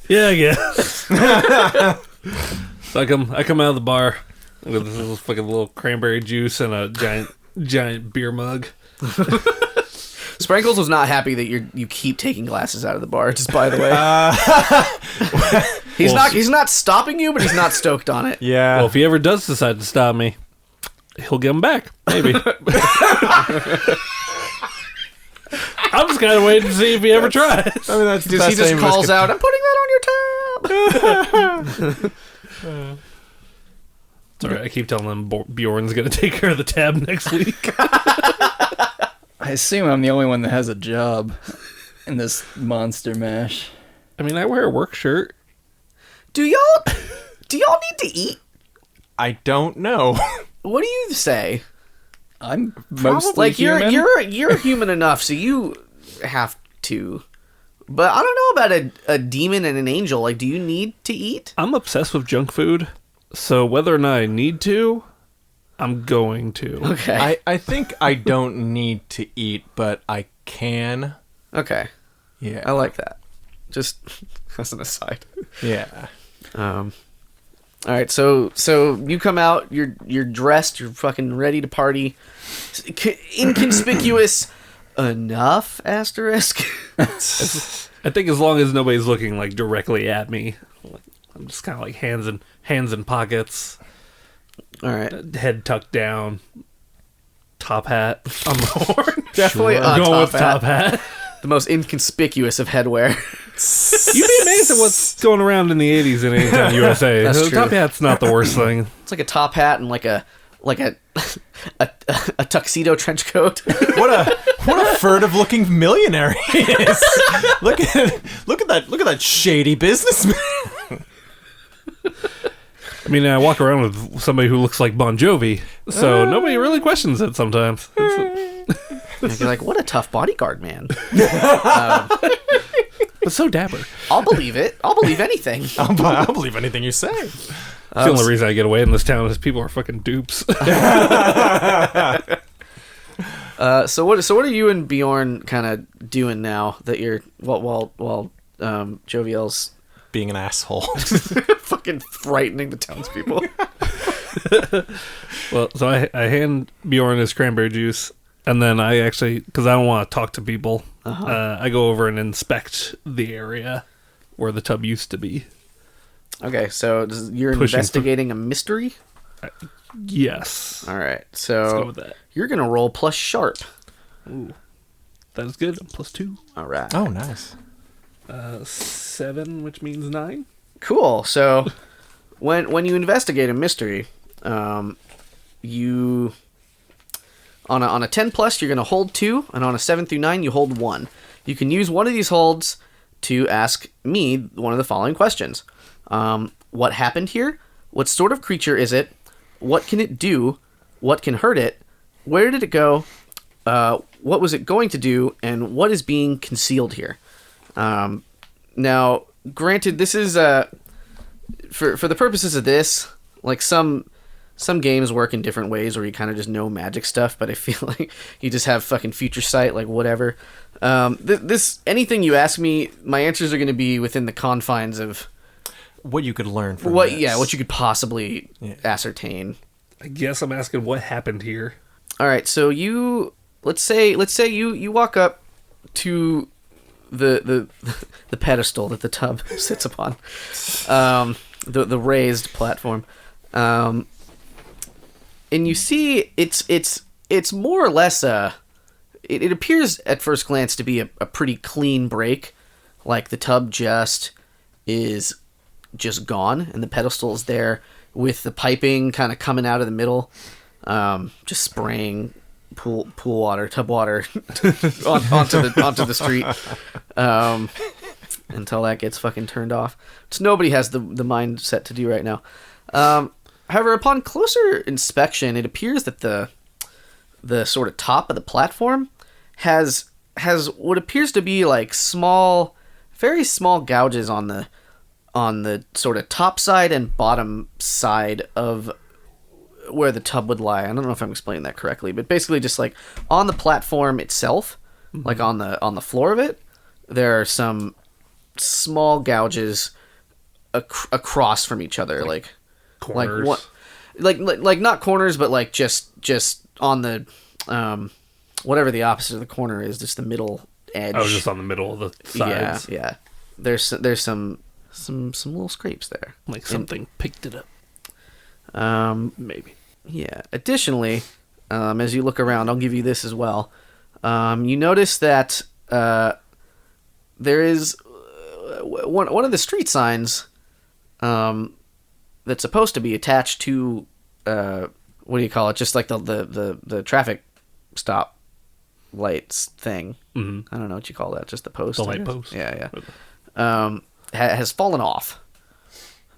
Yeah, I guess. So I come out of the bar with this little fucking little cranberry juice and a giant beer mug. Sprankles was not happy that you keep taking glasses out of the bar. Just by the way, he's not stopping you, but he's not stoked on it. Yeah. Well, if he ever does decide to stop me, he'll get them back. Maybe. I'm just kind of waiting to see if he ever tries. I mean, that's the He best just thing calls out, "I'm putting that on your tab." Sorry, I keep telling them Bjorn's going to take care of the tab next week. I assume I'm the only one that has a job in this monster mash. I mean, I wear a work shirt. Do y'all need to eat? I don't know. What do you say? I'm mostly Like human. you're human enough, so you have to. But I don't know about a demon and an angel. Like, do you need to eat? I'm obsessed with junk food, so whether or not I need to, I'm going to. Okay. I think I don't need to eat, but I can. Okay. Yeah. I like that. Just as an aside. Yeah. All right, so you come out, you're dressed, you're fucking ready to party. Inconspicuous enough, asterisk. I think as long as nobody's looking like directly at me, I'm just kind of like hands in pockets, All right. head tucked down, top hat on the horn. Definitely I'm a going with top top hat. The most inconspicuous of headwear. You'd be amazed at what's going around in the 80s in Anytime USA. That's The true. top hat's not the worst thing. It's like a top hat and like a a tuxedo trench coat. What a furtive looking millionaire he is. Look at that shady businessman. I mean, I walk around with somebody who looks like Bon Jovi, so nobody really questions it sometimes. You're like, what a tough bodyguard, man. But so dapper. I'll believe it. I'll believe anything. I'll believe anything you say. It's the only reason I get away in this town is people are fucking dupes. So what are you and Bjorn kind of doing now that you're while Joviel's Being an asshole. fucking frightening the townspeople? Well, so I hand Bjorn his cranberry juice, and then I actually, because I don't want to talk to people, I go over and inspect the area where the tub used to be. Okay, so you're Pushing investigating a mystery? Yes. All right, Let's go so with that. you're going to roll plus sharp. Ooh. That is good. +2. All right. Oh, nice. 7, which means 9. Cool. So when you investigate a mystery, you on a 10 plus you're going to hold 2, and on a 7 through 9 you hold 1. You can use one of these holds to ask me one of the following questions. What happened here? What sort of creature is it? What can it do? What can hurt it? Where did it go? What was it going to do? And what is being concealed here? Now, granted, this is for the purposes of this, like some games work in different ways where you kind of just know magic stuff, but I feel like you just have fucking future sight, like whatever. This anything you ask me, my answers are going to be within the confines of What you could learn from what this. you could possibly ascertain. I guess I'm asking what happened here. All right, so let's say you walk up to the pedestal that the tub sits upon, the raised platform, and you see it's more or less it appears at first glance to be a pretty clean break, like the tub is just gone and the pedestal is there with the piping kind of coming out of the middle, just spraying tub water onto the street, until that gets fucking turned off. So nobody has the mindset to do right now. However, upon closer inspection, it appears that the sort of top of the platform has what appears to be like very small gouges on the sort of top side and bottom side of where the tub would lie. I don't know if I'm explaining that correctly, but basically just like on the platform itself, like on the floor of it, there are some small gouges across from each other, like Corners. like not corners, but like just on the whatever the opposite of the corner is, just the middle edge. I was just on the middle of the sides. Yeah. There's some little scrapes there. Like something picked it up. Maybe. Yeah. Additionally, as you look around, I'll give you this as well. You notice that there is one of the street signs that's supposed to be attached to what do you call it? Just like the traffic stop lights thing. Mm-hmm. I don't know what you call that. Just the post. The I light guess. post. Yeah. Has fallen off.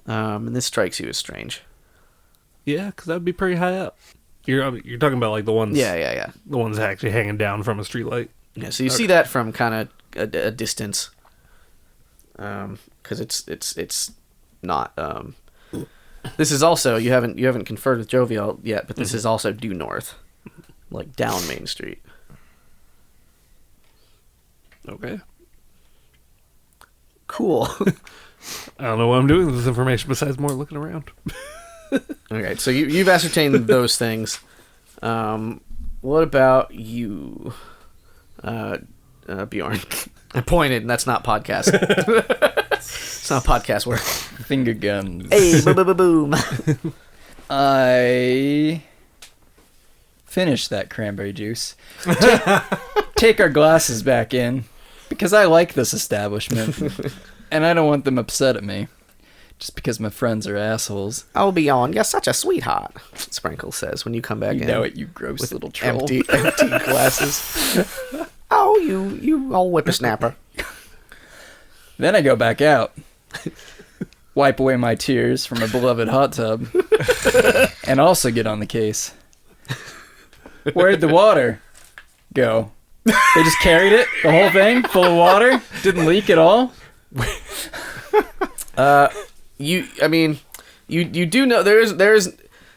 And this strikes you as strange. Yeah, because that would be pretty high up. You're talking about like the ones. Yeah. The ones actually hanging down from a streetlight. Yeah, so you see that from kind of a distance, because it's not. This is also you haven't conferred with Jovial yet, but this is also due north, like down Main Street. Okay. Cool. I don't know what I'm doing with this information besides more looking around. Okay, so you've ascertained those things. What about you, Bjorn? I pointed, and that's not podcast. It's not podcast work. Finger guns. Hey, boom. I finished that cranberry juice. Take our glasses back in, because I like this establishment, and I don't want them upset at me, just because my friends are assholes. Oh, Bjorn, you're such a sweetheart, Sprinkle says when you come back You in. know it, you gross little troll. Empty glasses. Oh, you old whippersnapper. Then I go back out, wipe away my tears from a beloved hot tub, and also get on the case. Where'd the water go? They just carried it, the whole thing, full of water? Didn't leak at all? You do know there's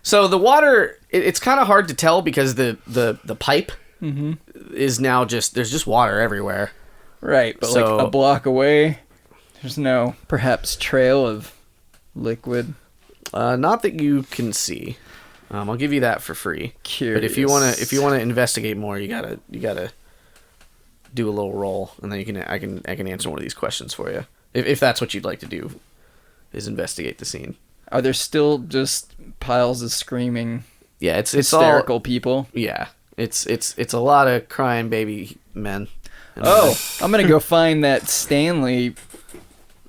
so the water. It's kind of hard to tell because the pipe is now there's just water everywhere. Right, but So- like a block away, there's no perhaps trail of liquid. Not that you can see. I'll give you that for free. Curious. But if you wanna investigate more, you gotta do a little roll, and then I can answer one of these questions for you if that's what you'd like to do, is investigate the scene. Are there still just piles of screaming, Yeah, it's hysterical all, people? yeah, it's a lot of crying baby men. And Oh, I'm gonna go find that Stanley.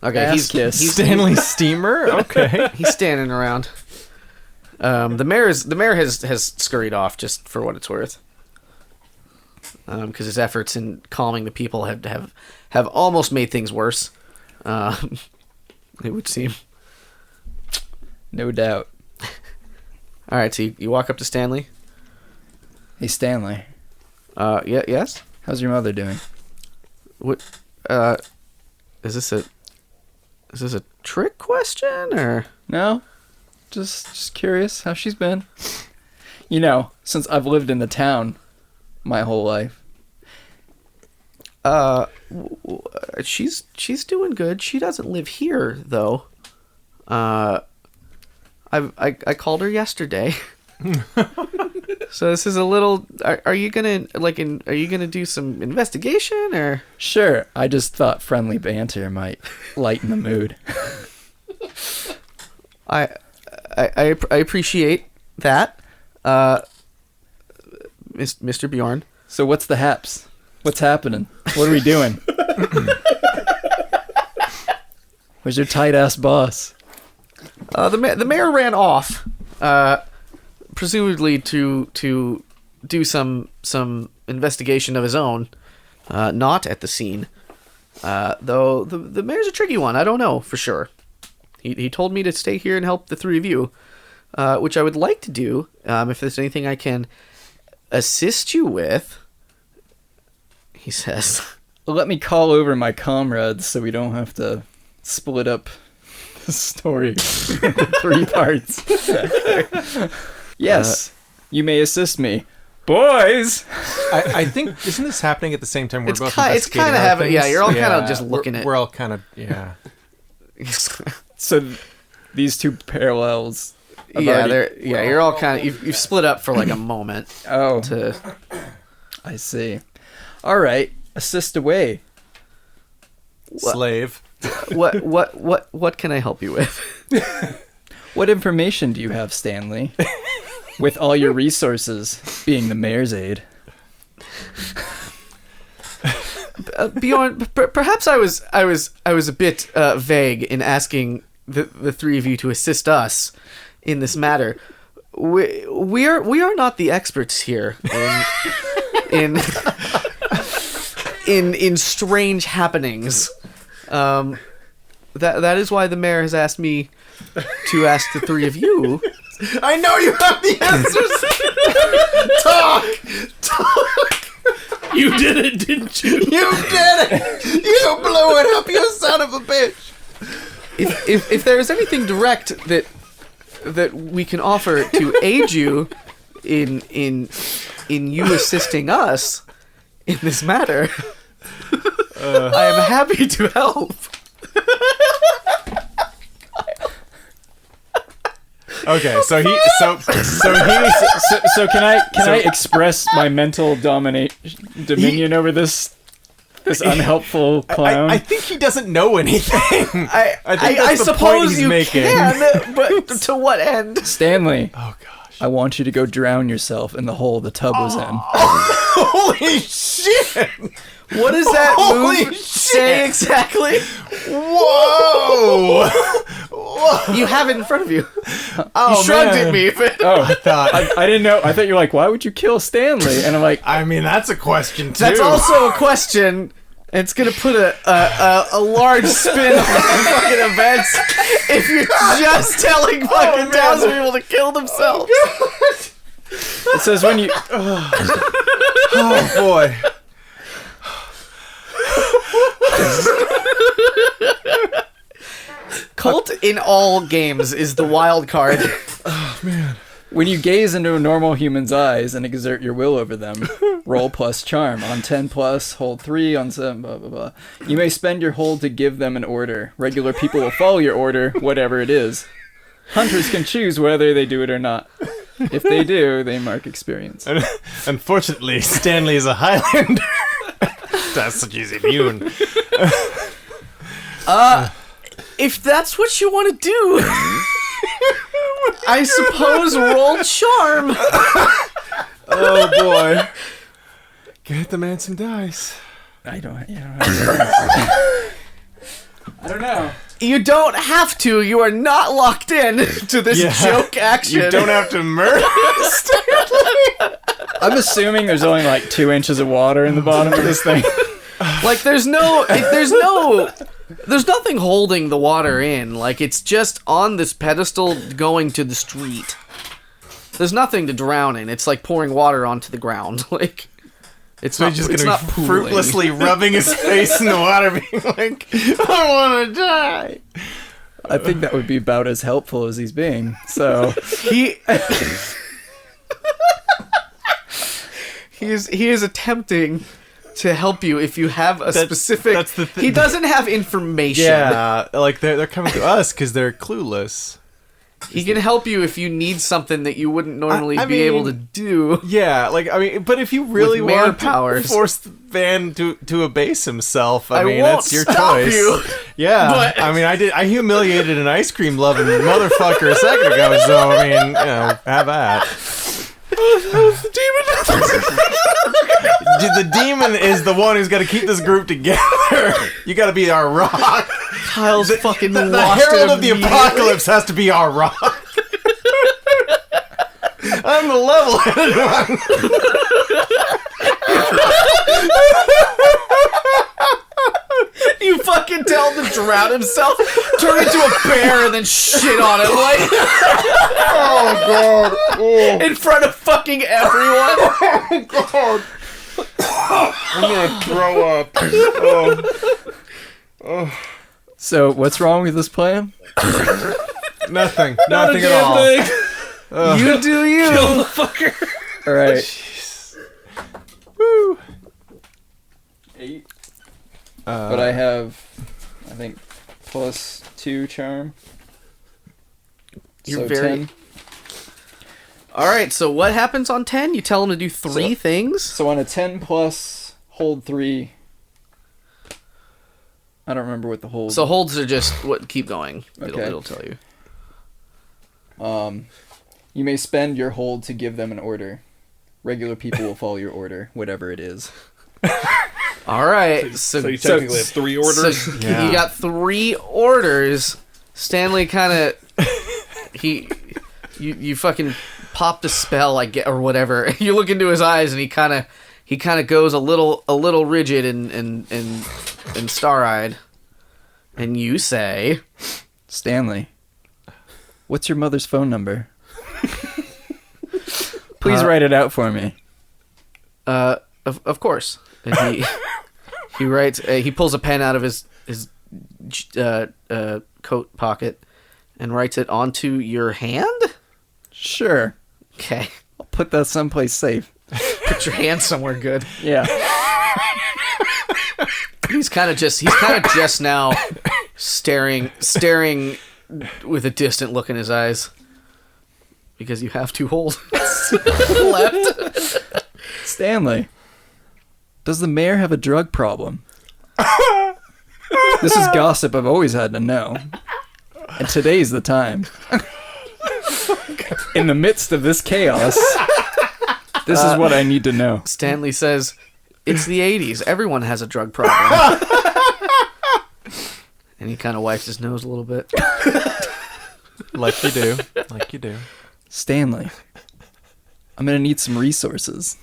okay, ass kiss. Stanley Steamer? Okay. he's standing around. The mayor has scurried off just for what it's worth. Because his efforts in calming the people have almost made things worse. It would seem. No doubt. All right, so you walk up to Stanley. Hey Stanley, Yeah, yes. how's your mother doing? What? Is this a trick question or? No, just curious how she's been. You know, since I've lived in the town my whole life. She's doing good. She doesn't live here though. I called her yesterday. So this is a little. Are you gonna are you gonna do some investigation or? Sure, I just thought friendly banter might lighten the mood. I appreciate that, Mr. Bjorn. So what's the haps? What's happening? What are we doing? Where's your tight ass boss? The mayor ran off, presumably to do some investigation of his own, not at the scene. Though the mayor's a tricky one. I don't know for sure. He told me to stay here and help the three of you, which I would like to do. If there's anything I can assist you with, he says. Let me call over my comrades so we don't have to split up the story into 3 parts. Yes, you may assist me. Boys! I think, isn't this happening at the same time we're both It's investigating kind of our happening. Yeah, things? you're all kind of just looking We're all kind of, yeah. So these 2 parallels. I've Yeah, already- you're all kind of you've split up for like a moment. Oh, To I see. All right, assist away. Slave. what can I help you with? What information do you have, Stanley? With all your resources being the mayor's aid. Bjorn, perhaps I was a bit vague in asking the three of you to assist us in this matter. We are not the experts here in strange happenings. That is why the mayor has asked me to ask the three of you I know you have the answers. Talk. You did it, didn't you? You did it. You blew it up, you son of a bitch. If there is anything direct that we can offer to aid you in you assisting us in this matter, I am happy to help. Okay, so can I express my mental dominion over this unhelpful clown? I think he doesn't know anything. I think I that's the point suppose he's you making. can, but to what end? Stanley, Oh gosh. I want you to go drown yourself in the hole the tub was in. Holy shit! What does that Holy move say exactly? Whoa! You have it in front of you. Oh, You shrugged man. at me. But Oh, I thought. I didn't know. I thought you were like, why would you kill Stanley? And I'm like, I mean, that's a question too. that's also a question. And it's gonna put a large spin on fucking events if you're just telling fucking townspeople to kill themselves. it says when you. Oh boy. Cult in all games is the wild card. When you gaze into a normal human's eyes and exert your will over them, roll plus charm. On 10 plus, hold 3, on 7, blah, blah, blah. You may spend your hold to give them an order. Regular people will follow your order, whatever it is. Hunters can choose whether they do it or not. If they do, they mark experience. Unfortunately, Stanley is a Highlander. That's such easy immune. If that's what you want to do, I suppose roll charm. Oh boy. Get the man some dice. I don't know. You don't have to. You are not locked in to this joke action. You don't have to murder Stanley. I'm assuming there's only like 2 inches of water in the bottom of this thing. Like there's nothing holding the water in. Like it's just on this pedestal going to the street. There's nothing to drown in. It's like pouring water onto the ground. Like it's So not he's just it's gonna not be pooling. fruitlessly rubbing his face in the water, being like, "I want to die." I think that would be about as helpful as he's being. So He is attempting to help you if you have a specific. that's the He doesn't have information. Yeah, like they're coming to us because they're clueless. He can help you if you need something that you wouldn't normally I be able to mean, do. Yeah, like I mean, but if you really With mere want powers. to force the man to abase himself, I mean, won't that's your stop choice. you. Yeah, But- I mean, I humiliated an ice cream loving motherfucker a second ago, so I mean, you know, have at. The demon is the one who's got to keep this group together. You got to be our rock. Kyle's fucking The lost herald it of the immediately. apocalypse has to be our rock. I'm the level-headed one. You fucking tell him to drown himself, turn into a bear, and then shit on him like Oh god. Oh in front of fucking everyone. god. I'm gonna throw up. Oh. So, what's wrong with this plan? Nothing. Nothing at all. You do you. Kill the fucker. All right. Jeez. Woo. 8. But I have, I think, +2 charm. You're So very- 10. All right. So what happens on 10? You tell him to do 3 things. So on a 10 plus, hold 3. I don't remember what the hold. So holds are just what. Keep going. Okay. It'll tell you. You may spend your hold to give them an order. Regular people will follow your order, whatever it is. All right. So So, you technically have 3 orders. so Yeah. you got 3 orders. Stanley kind of you fucking popped a spell, I get, or whatever. You look into his eyes, and he kind of goes a little rigid and star-eyed, and you say, Stanley, what's your mother's phone number? Please write it out for me. Of course. And he writes. He pulls a pen out of his coat pocket and writes it onto your hand. Sure. Okay. I'll put that someplace safe. Put your hand somewhere good. Yeah. He's kind of just now staring with a distant look in his eyes because you have 2 holes left. Stanley, does the mayor have a drug problem? This is gossip I've always had to know. And today's the time. In the midst of this chaos, this is what I need to know. Stanley says, "It's the 80s. Everyone has a drug problem." And he kind of wipes his nose a little bit. Like you do. Like you do. Stanley, I'm going to need some resources.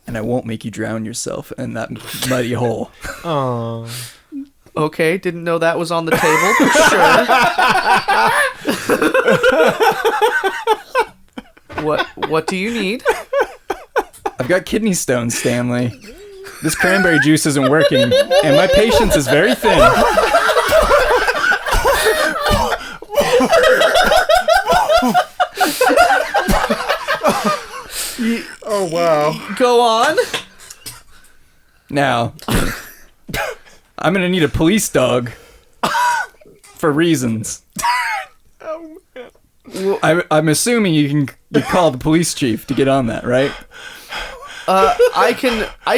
And I won't make you drown yourself in that muddy hole. Oh. Okay, didn't know that was on the table, but sure. What do you need? I've got kidney stones, Stanley. This cranberry juice isn't working, and my patience is very thin. Oh, wow. Go on. Now, I'm gonna need a police dog for reasons. I'm assuming you call the police chief to get on that, right? I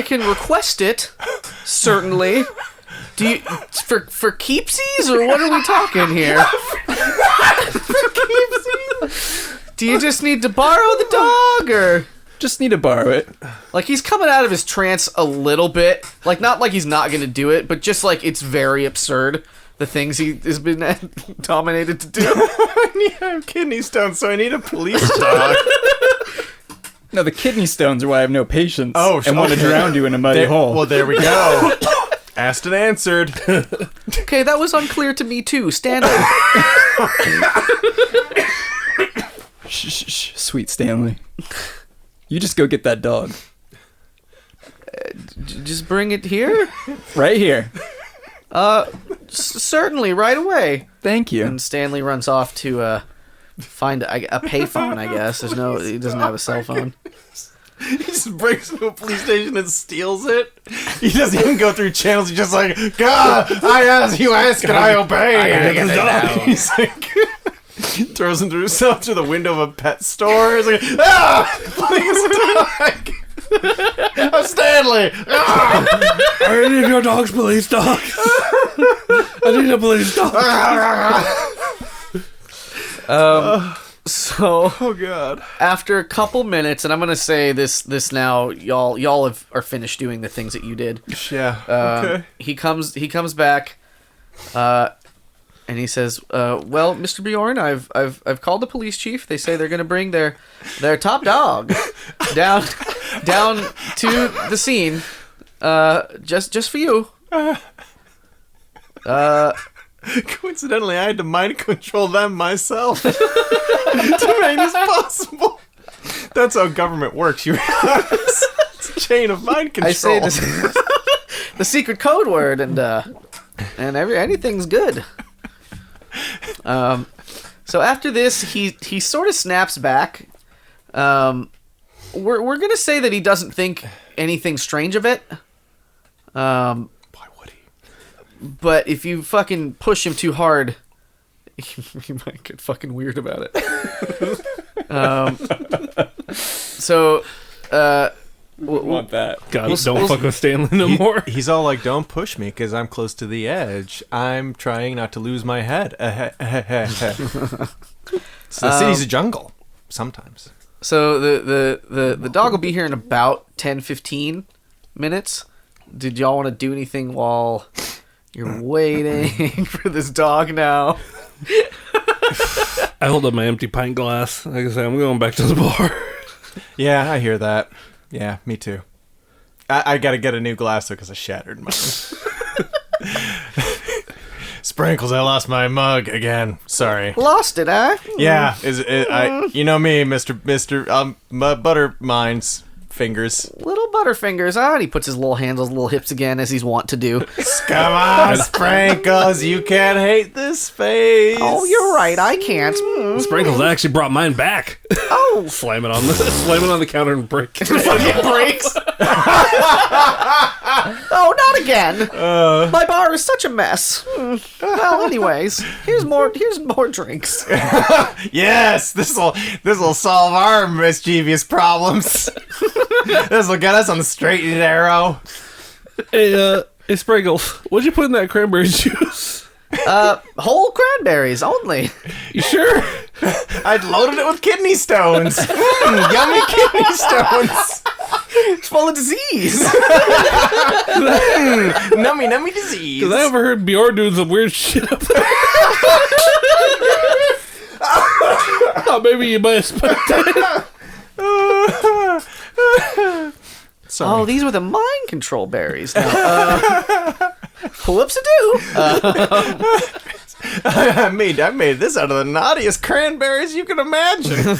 can request it, certainly. Do you for keepsies, or what are we talking here? Do you just need to borrow the dog, or Just need to borrow it. like he's coming out of his trance a little bit? Like, not like he's not gonna do it, but just like it's very absurd the things he has been dominated to do. I have kidney stones, so I need a police dog. No, the kidney stones are why I have no patience. Oh, and want to okay. drown you in a muddy hole. Well, there we go. Asked and answered. Okay, that was unclear to me too. Stand up. Shh, sweet Stanley. You just go get that dog. Just bring it here. Right here. Certainly, right away. Thank you. And Stanley runs off to find a payphone. I guess he doesn't have a cell phone. He just breaks into a police station and steals it. He doesn't even go through channels. He's just like, God, I ask, you ask, and I obey. I gotta get it now. He's like, throws himself through the window of a pet store. He's like, please, dog. I'm Stanley. I need your dog's police dog. I need a police dog. So, Oh God. after a couple minutes, and I'm gonna say this now, y'all are finished doing the things that you did. Yeah. Okay. He comes back, and he says, "Well, Mr. Bjorn, I've called the police chief. They say they're gonna bring their top dog down to the scene, just for you." Coincidentally, I had to mind control them myself to make this possible. That's how government works. You realize? It's a chain of mind control. I say this, the secret code word, and anything's good. So after this, he sort of snaps back. We're gonna say that he doesn't think anything strange of it. Why would he? But if you fucking push him too hard, he might get fucking weird about it. So, Want that. God, don't fuck with Stanley no more. He's all like, "Don't push me, because I'm close to the edge. I'm trying not to lose my head." So the city's a jungle. Sometimes. so the dog will be here in about 10-15 minutes. Did y'all want to do anything while you're waiting for this dog now? I hold up my empty pint glass. Like I say, I'm going back to the bar. Yeah, I hear that. Yeah, me too. I gotta get a new glass though, because I shattered mine. Sprinkles, I lost my mug again. Sorry. Lost it, huh? Yeah, you know me, Mr. Butter Minds Fingers. Little Butterfingers, huh? And he puts his little hands on his little hips again, as he's wont to do. Come on, Sprinkles, you can't hate this face. Oh, you're right, I can't. Mm. Sprinkles actually brought mine back. Oh, Slam it on the counter and break. fucking breaks. Oh, not again. My bar is such a mess. Well, anyways, here's more drinks. Yes, this'll solve our mischievous problems. This'll get us on the straight and narrow. Hey, Sprinkles, what'd you put in that cranberry juice? Whole cranberries only. You sure? I'd loaded it with kidney stones. Yummy kidney stones. It's full of disease. Nummy disease. Because I overheard Bjorn doing some weird shit up there. Oh, maybe you might have spent that. Oh, these were the mind control berries. Whoops-a-doo. I made this out of the naughtiest cranberries you can imagine.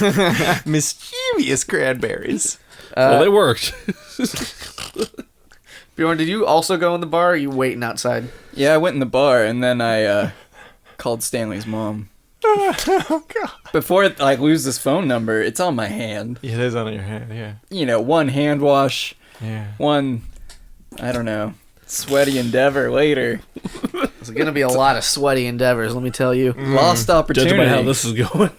Mischievous cranberries. Well, they worked. Bjorn, did you also go in the bar, or are you waiting outside? Yeah, I went in the bar and then I called Stanley's mom. Oh, God. Before I lose this phone number, it's on my hand. It is on your hand, yeah. You know, one hand wash, Yeah. one, I don't know, sweaty endeavor later. There's going to be a lot of sweaty endeavors, let me tell you. Lost opportunity. Judging by how this is going.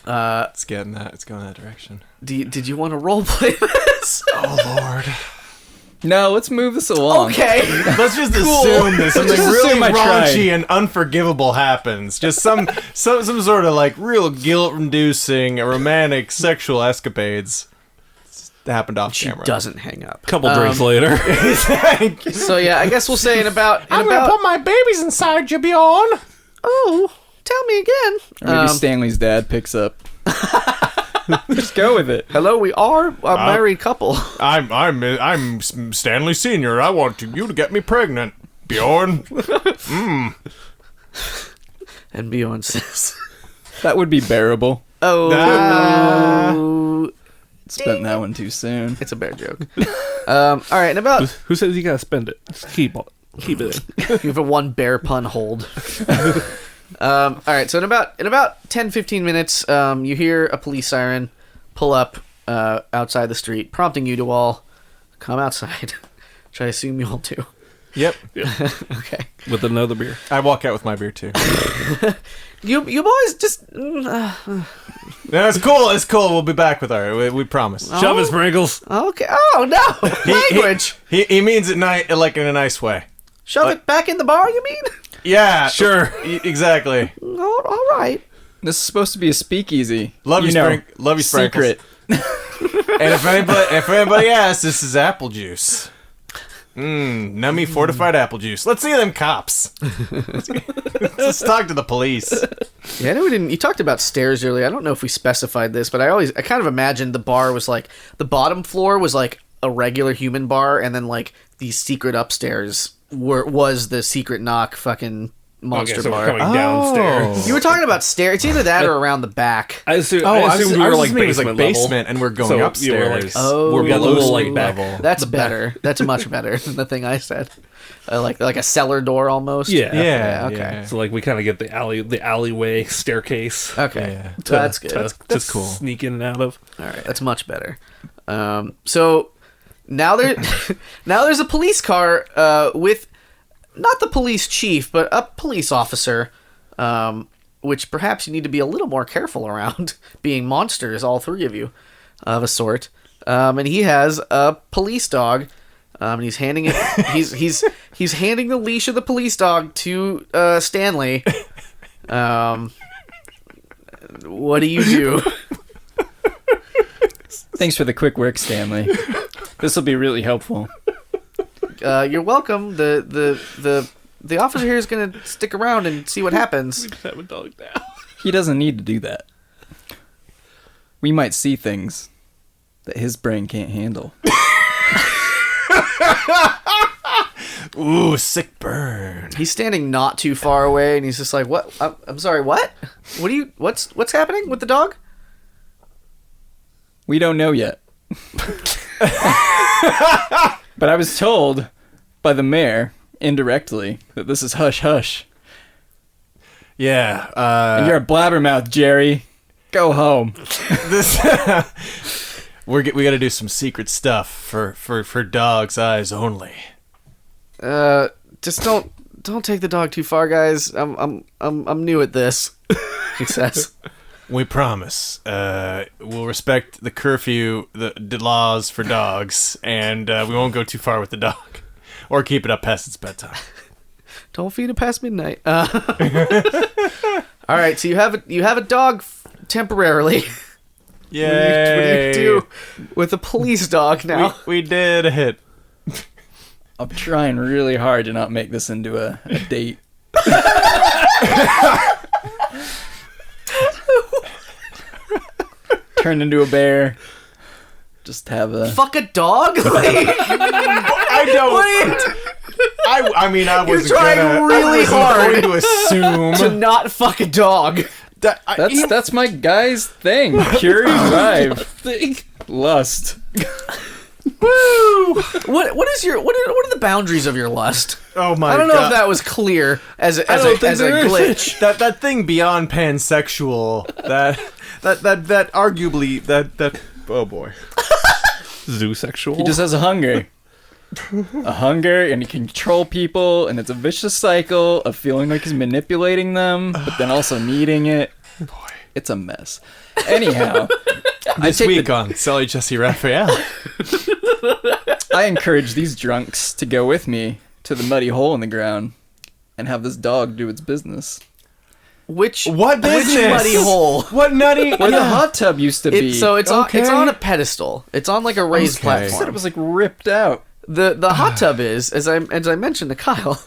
It's going that direction. Did you want to roleplay this? Oh, Lord. No, let's move this along. Okay. Let's just assume that something Just really assume I tried. raunchy and unforgivable happens. Just some sort of like real guilt-inducing romantic sexual escapades that happened off She camera. doesn't hang up. Couple drinks later. So yeah, I guess we'll say in about... my babies inside you, Bjorn. Oh, tell me again. Or maybe Stanley's dad picks up. Just go with it. Hello, we are a married couple. I'm Stanley Senior. I want you to get me pregnant, Bjorn. And Bjorn says... That would be bearable. Oh... Spent that one too soon. It's a bear joke. All right, and about... Who says you gotta spend it? Just keep it in. You have a one bear pun hold. All right, so in about 10-15 minutes, you hear a police siren pull up outside the street, prompting you to all come outside, which I assume you all do. Yep. Okay. With another beer. I walk out with my beer too. You boys just... No, it's cool. It's cool. We'll be back with we promise. Shove it, Sprinkles. Okay. Oh, no. Language. He means it like in a nice way. Shove it back in the bar, you mean? Yeah. Sure. Exactly. Oh, all right. This is supposed to be a speakeasy. Love you, know, Love you, Sprinkles. secret. And if anybody asks, this is apple juice. Nummy fortified apple juice. Let's see them cops. Let's talk to the police. Yeah, I know we didn't... You talked about stairs earlier. I don't know if we specified this, but I kind of imagined the bar was like... The bottom floor was like a regular human bar, and then like these secret upstairs was the secret knock fucking monster Okay, so bar. we're coming downstairs. You were talking about stairs. It's either that or around the back. I assumed I we were like it was like basement basement, and we're going So, upstairs. you were like, Oh, we're below below like street back. level. That's better. That's much better than the thing I said. Like a cellar door almost. Yeah. Yeah. Okay. yeah. So like we kind of get the alleyway staircase. Okay. Yeah. That's good. That's cool. Sneak in and out of. All right, that's much better. So now there's a police car with not the police chief, but a police officer, which perhaps you need to be a little more careful around, being monsters, all three of you, of a sort. And he has a police dog, and he's handing it. He's handing the leash of the police dog to Stanley. What do you do? Thanks for the quick work, Stanley. This will be really helpful. You're welcome. The officer here is gonna stick around and see what happens. We just have a dog now. He doesn't need to do that. We might see things that his brain can't handle. Ooh, sick burn. He's standing not too far away, and he's just like, "What? I'm sorry. What? What's happening with the dog?" We don't know yet. But I was told by the mayor, indirectly, that this is hush-hush. Yeah. And you're a blabbermouth, Jerry. Go home. We got to do some secret stuff for dog's eyes only. Just don't take the dog too far, guys. I'm new at this. He says. We promise. We'll respect the curfew, the laws for dogs, and we won't go too far with the dog, or keep it up past its bedtime. Don't feed it past midnight. All right, so you have a dog temporarily. Yay! What do you do with a police dog now? We did it. I'm trying really hard to not make this into a date. Turn into a bear. Just have a... Fuck a dog? I don't... I mean, I was trying really hard going to assume to not fuck a dog. That's my guy's thing. Pure drive. Lust. Woo! What are the boundaries of your lust? Oh my god! I don't know if that was clear as a glitch. that thing beyond pansexual. That arguably oh boy. Zoosexual. He just has a hunger. And he can control people, and it's a vicious cycle of feeling like he's manipulating them, but then also needing it. Boy. It's a mess. Anyhow, This week on Sully Jesse Raphael. I encourage these drunks to go with me to the muddy hole in the ground and have this dog do its business. Which business? muddy hole? What nutty? Where the hot tub used to be. It's on a pedestal. It's on like a raised Okay. I platform. said it was like ripped out. The hot tub is, as I mentioned to Kyle,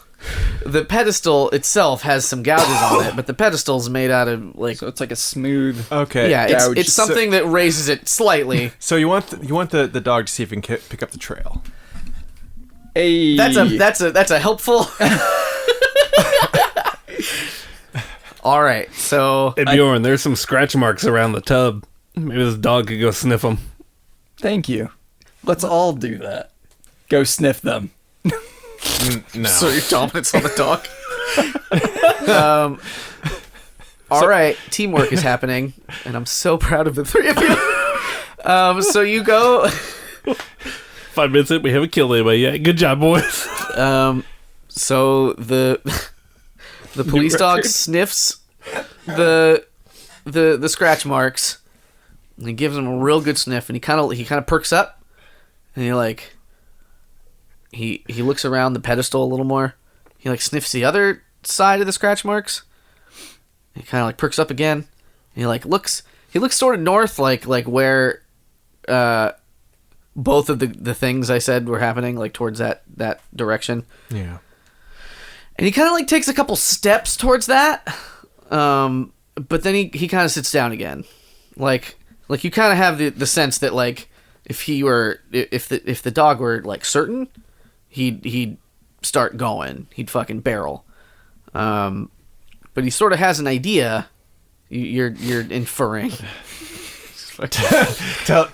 the pedestal itself has some gouges on it, but the pedestal's made out of like So it's like a smooth. Okay. yeah, gouge. it's something that raises it slightly. So you want the dog to see if he can pick up the trail. Hey. That's a helpful. All right, so Hey Bjorn, there's some scratch marks around the tub. Maybe this dog could go sniff them. Thank you. Let's all do that. Go sniff them. No. so your dominance on the dog. All right, teamwork is happening, and I'm so proud of the three of you. So you go. 5 minutes in, we haven't killed anybody yet. Good job, boys. So the police dog sniffs the scratch marks, and he gives him a real good sniff, and he kind of perks up, and he looks around the pedestal a little more. He like sniffs the other side of the scratch marks. He kind of like perks up again. And he like looks sort of north, like where both of the things I said were happening, like towards that direction. Yeah. And he kind of like takes a couple steps towards that, but then he kind of sits down again, like you kind of have the sense that like if the dog were like certain, he'd start going, he'd fucking barrel, but he sort of has an idea. You're inferring.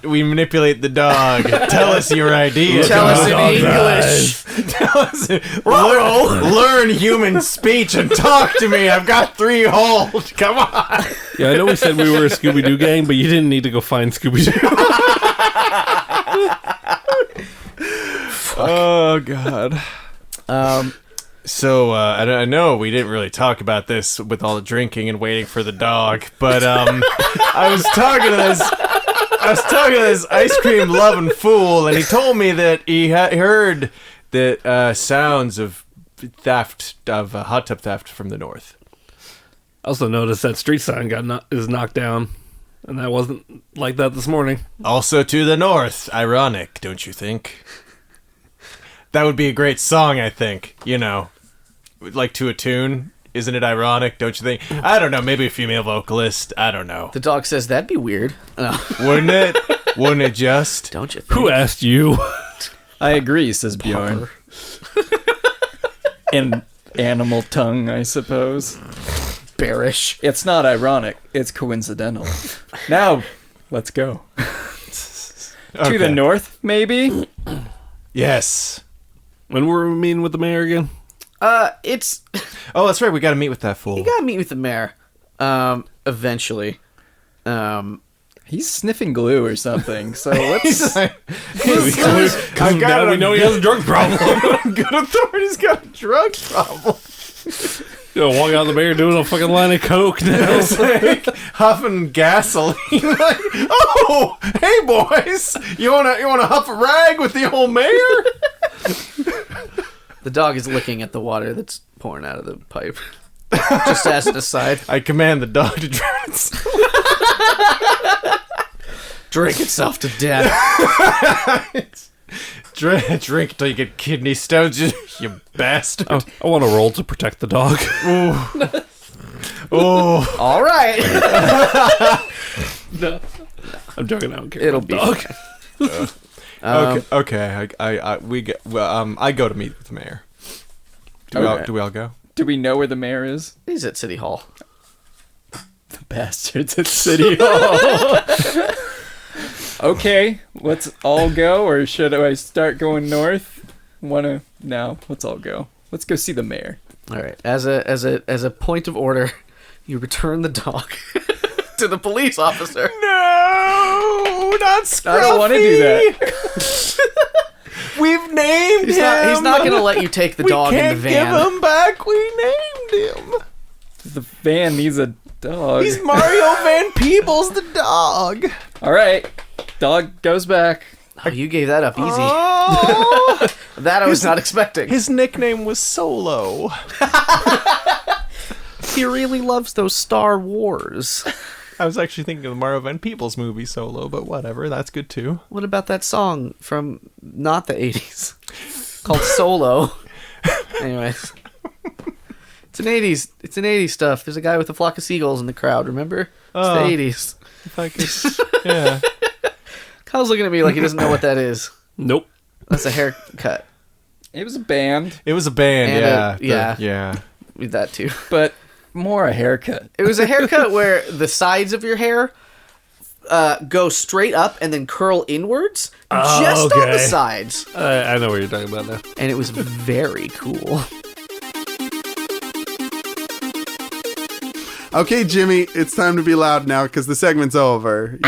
We manipulate the dog. Tell us your idea. Tell us in dog. English. Tell us. Learn human speech and talk to me. I've got 3 holes. Come on. Yeah, I know we said we were a Scooby-Doo gang, but you didn't need to go find Scooby-Doo. Oh God. So I know we didn't really talk about this with all the drinking and waiting for the dog, but I was talking to this ice cream loving fool, and he told me that he heard that sounds of hot tub theft from the north. I also noticed that street sign is knocked down, and that wasn't like that this morning. Also to the north. Ironic, don't you think? That would be a great song, I think. You know, like to a tune. Isn't it ironic, don't you think? I don't know, maybe a female vocalist. I don't know. The dog says that'd be weird. Wouldn't it? Wouldn't it just? Don't you think? Who asked you? I agree, says Bjorn. in animal tongue, I suppose. Bearish. It's not ironic. It's coincidental. Now, let's go. To the north, maybe? Yes. When were we meeting with the mayor again? It's Oh, that's right. We got to meet with that fool. you gotta meet with the mayor. Eventually. He's sniffing glue or something. So let's. He's like, Now we know he has a drug problem. good authority's got a drug problem. Walk out the mayor doing a fucking line of coke now. It's like huffing gasoline. Like, oh, hey boys, you wanna huff a rag with the old mayor? The dog is licking at the water that's pouring out of the pipe. Just as an aside. I command the dog to drown itself. Drink itself to death. Drink until you get kidney stones, you bastard. I want to roll to protect the dog. Oh, All right. No, I'm joking. I don't care. It'll about be the dog. okay. I go to meet with the mayor. Do we all go? Do we know where the mayor is? He's at City Hall. The bastards at City Hall. Okay, let's all go, or should I start going north? No, let's all go. Let's go see the mayor. All right. As a point of order, you return the dog to the police officer. No, not Scruffy. I don't want to do that. We've named He's him. not going to let you take the dog in the We can't van. give him back. We named him. The van needs a dog. He's Mario Van Peebles, the dog. All right, dog goes back. Oh, you gave that up easy. Oh, That I was not expecting. his nickname was Solo. He really loves those Star Wars. I was actually thinking of the Mario Van Peebles movie Solo, but whatever, that's good too. What about that song from not the 80s called Solo? Anyways. It's an 80s stuff. There's a guy with a flock of seagulls in the crowd, remember? It's Oh. the 80s. If I could, yeah. Kyle's looking at me like he doesn't know what that is. Nope. That's a haircut. It was a band, It was a band, And yeah. yeah. That too. but more a haircut. It was a haircut where the sides of your hair go straight up and then curl inwards, just on the okay. sides. I know what you're talking about now. And it was very cool. Okay, Jimmy, it's time to be loud now because the segment's over.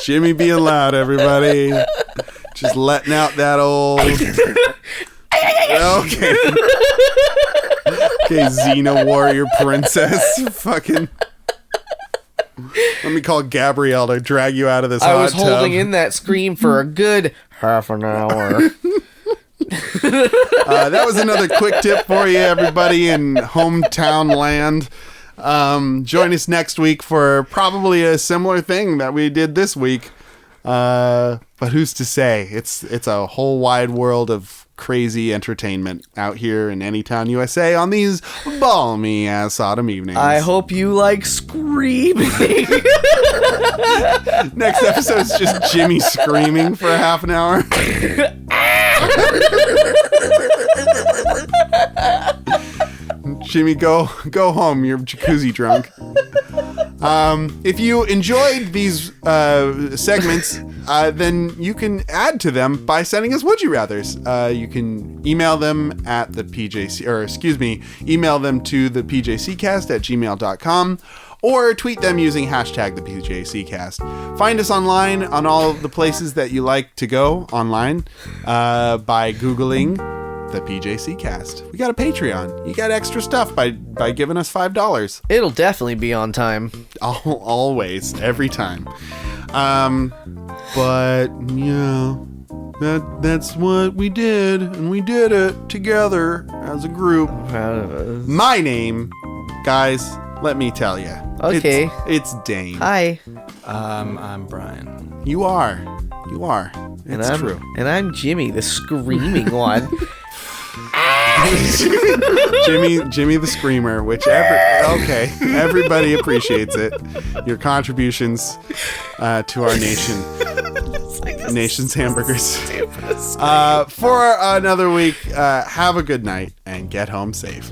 Jimmy being loud, everybody. Just letting out that old... Okay. Okay, Xena Warrior Princess. Fucking... Let me call Gabrielle to drag you out of this hot I was tub. holding in that scream for a good half an hour. That was another quick tip for you, everybody in hometown land. Join us next week for probably a similar thing that we did this week. But who's to say? It's a whole wide world of crazy entertainment out here in Anytown, USA on these balmy ass autumn evenings. I hope you like screaming. Next episode's just Jimmy screaming for a half an hour. Jimmy, go home. You're jacuzzi drunk. If you enjoyed these segments, then you can add to them by sending us Would You Rathers. You can email them at the PJC, or excuse me, email them to the PJCcast@gmail.com, or tweet them using hashtag the PJCcast. Find us online on all of the places that you like to go online by Googling the PJC Cast. We got a Patreon. You got extra stuff by giving us $5. It'll definitely be on time. Always, every time. But yeah, that's what we did, and we did it together as a group. Proud of us. My name, guys, let me tell you. Okay. It's Dane. Hi. I'm Brian. You are. And It's I'm, true. And I'm Jimmy, the screaming one. Jimmy the Screamer, which everybody appreciates it. Your contributions to our nation. It's like Nation's Hamburgers. For another week, have a good night and get home safe.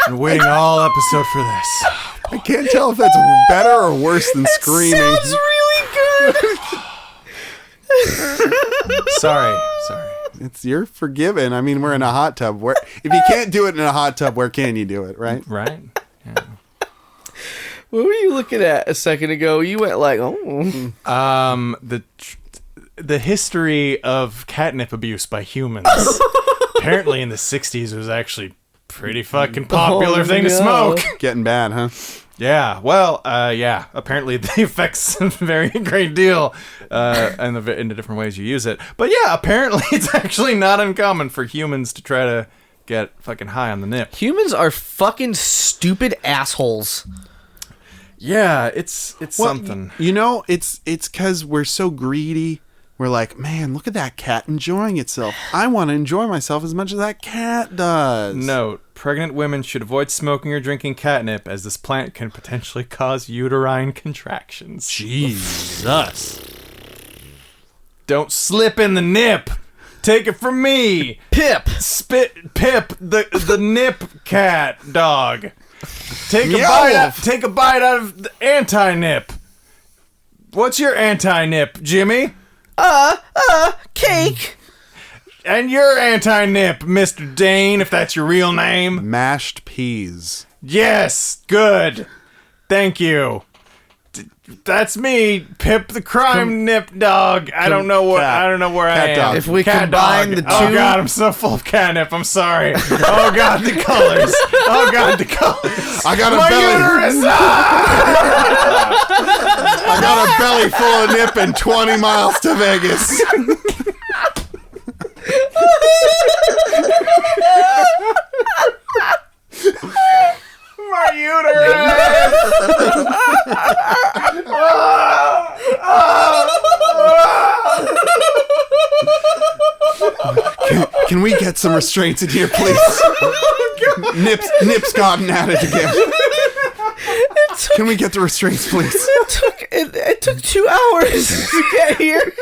Been waiting all episode for this. I can't tell if that's better or worse than screaming. Sounds really good. Sorry. You're forgiven. I mean, we're in a hot tub. Where if you can't do it in a hot tub, where can you do it, right? Right? Yeah. What were you looking at a second ago? You went like, oh. The history of catnip abuse by humans. Apparently in the 60s it was actually pretty fucking popular thing to smoke. Getting bad, huh? Yeah, well, yeah. Apparently the effects vary a great deal in the different ways you use it. But yeah, apparently it's actually not uncommon for humans to try to get fucking high on the nip. Humans are fucking stupid assholes. Yeah, it's something. You know, it's because we're so greedy. We're like, man, look at that cat enjoying itself. I want to enjoy myself as much as that cat does. Note, pregnant women should avoid smoking or drinking catnip as this plant can potentially cause uterine contractions. Jesus. Don't slip in the nip. Take it from me. Pip, Pip, the nip cat dog. Take a bite out of the anti-nip. What's your anti-nip, Jimmy? cake. And your anti-nip, Mr. Dane, if that's your real name. Mashed peas. Yes, good. Thank you. That's me, Pip the crime nip dog. I don't know where I am. Dog. If we Cat combine dog. the two, Oh god, I'm so full of catnip. I'm sorry. Oh god, the colors. Oh god, the colors. I got a My belly. uterus. I got a belly full of nip and 20 miles to Vegas. My uterus. Can we get some restraints in here, please? Nip's gotten at it again. Can we get the restraints, please? it took 2 hours to get here.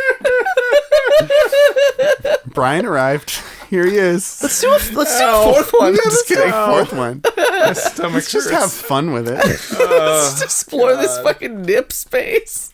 Brian arrived. Here he is. Let's do a fourth one. Let's get a fourth one. My stomach Let's just have fun with it. Let's explore this fucking nip space.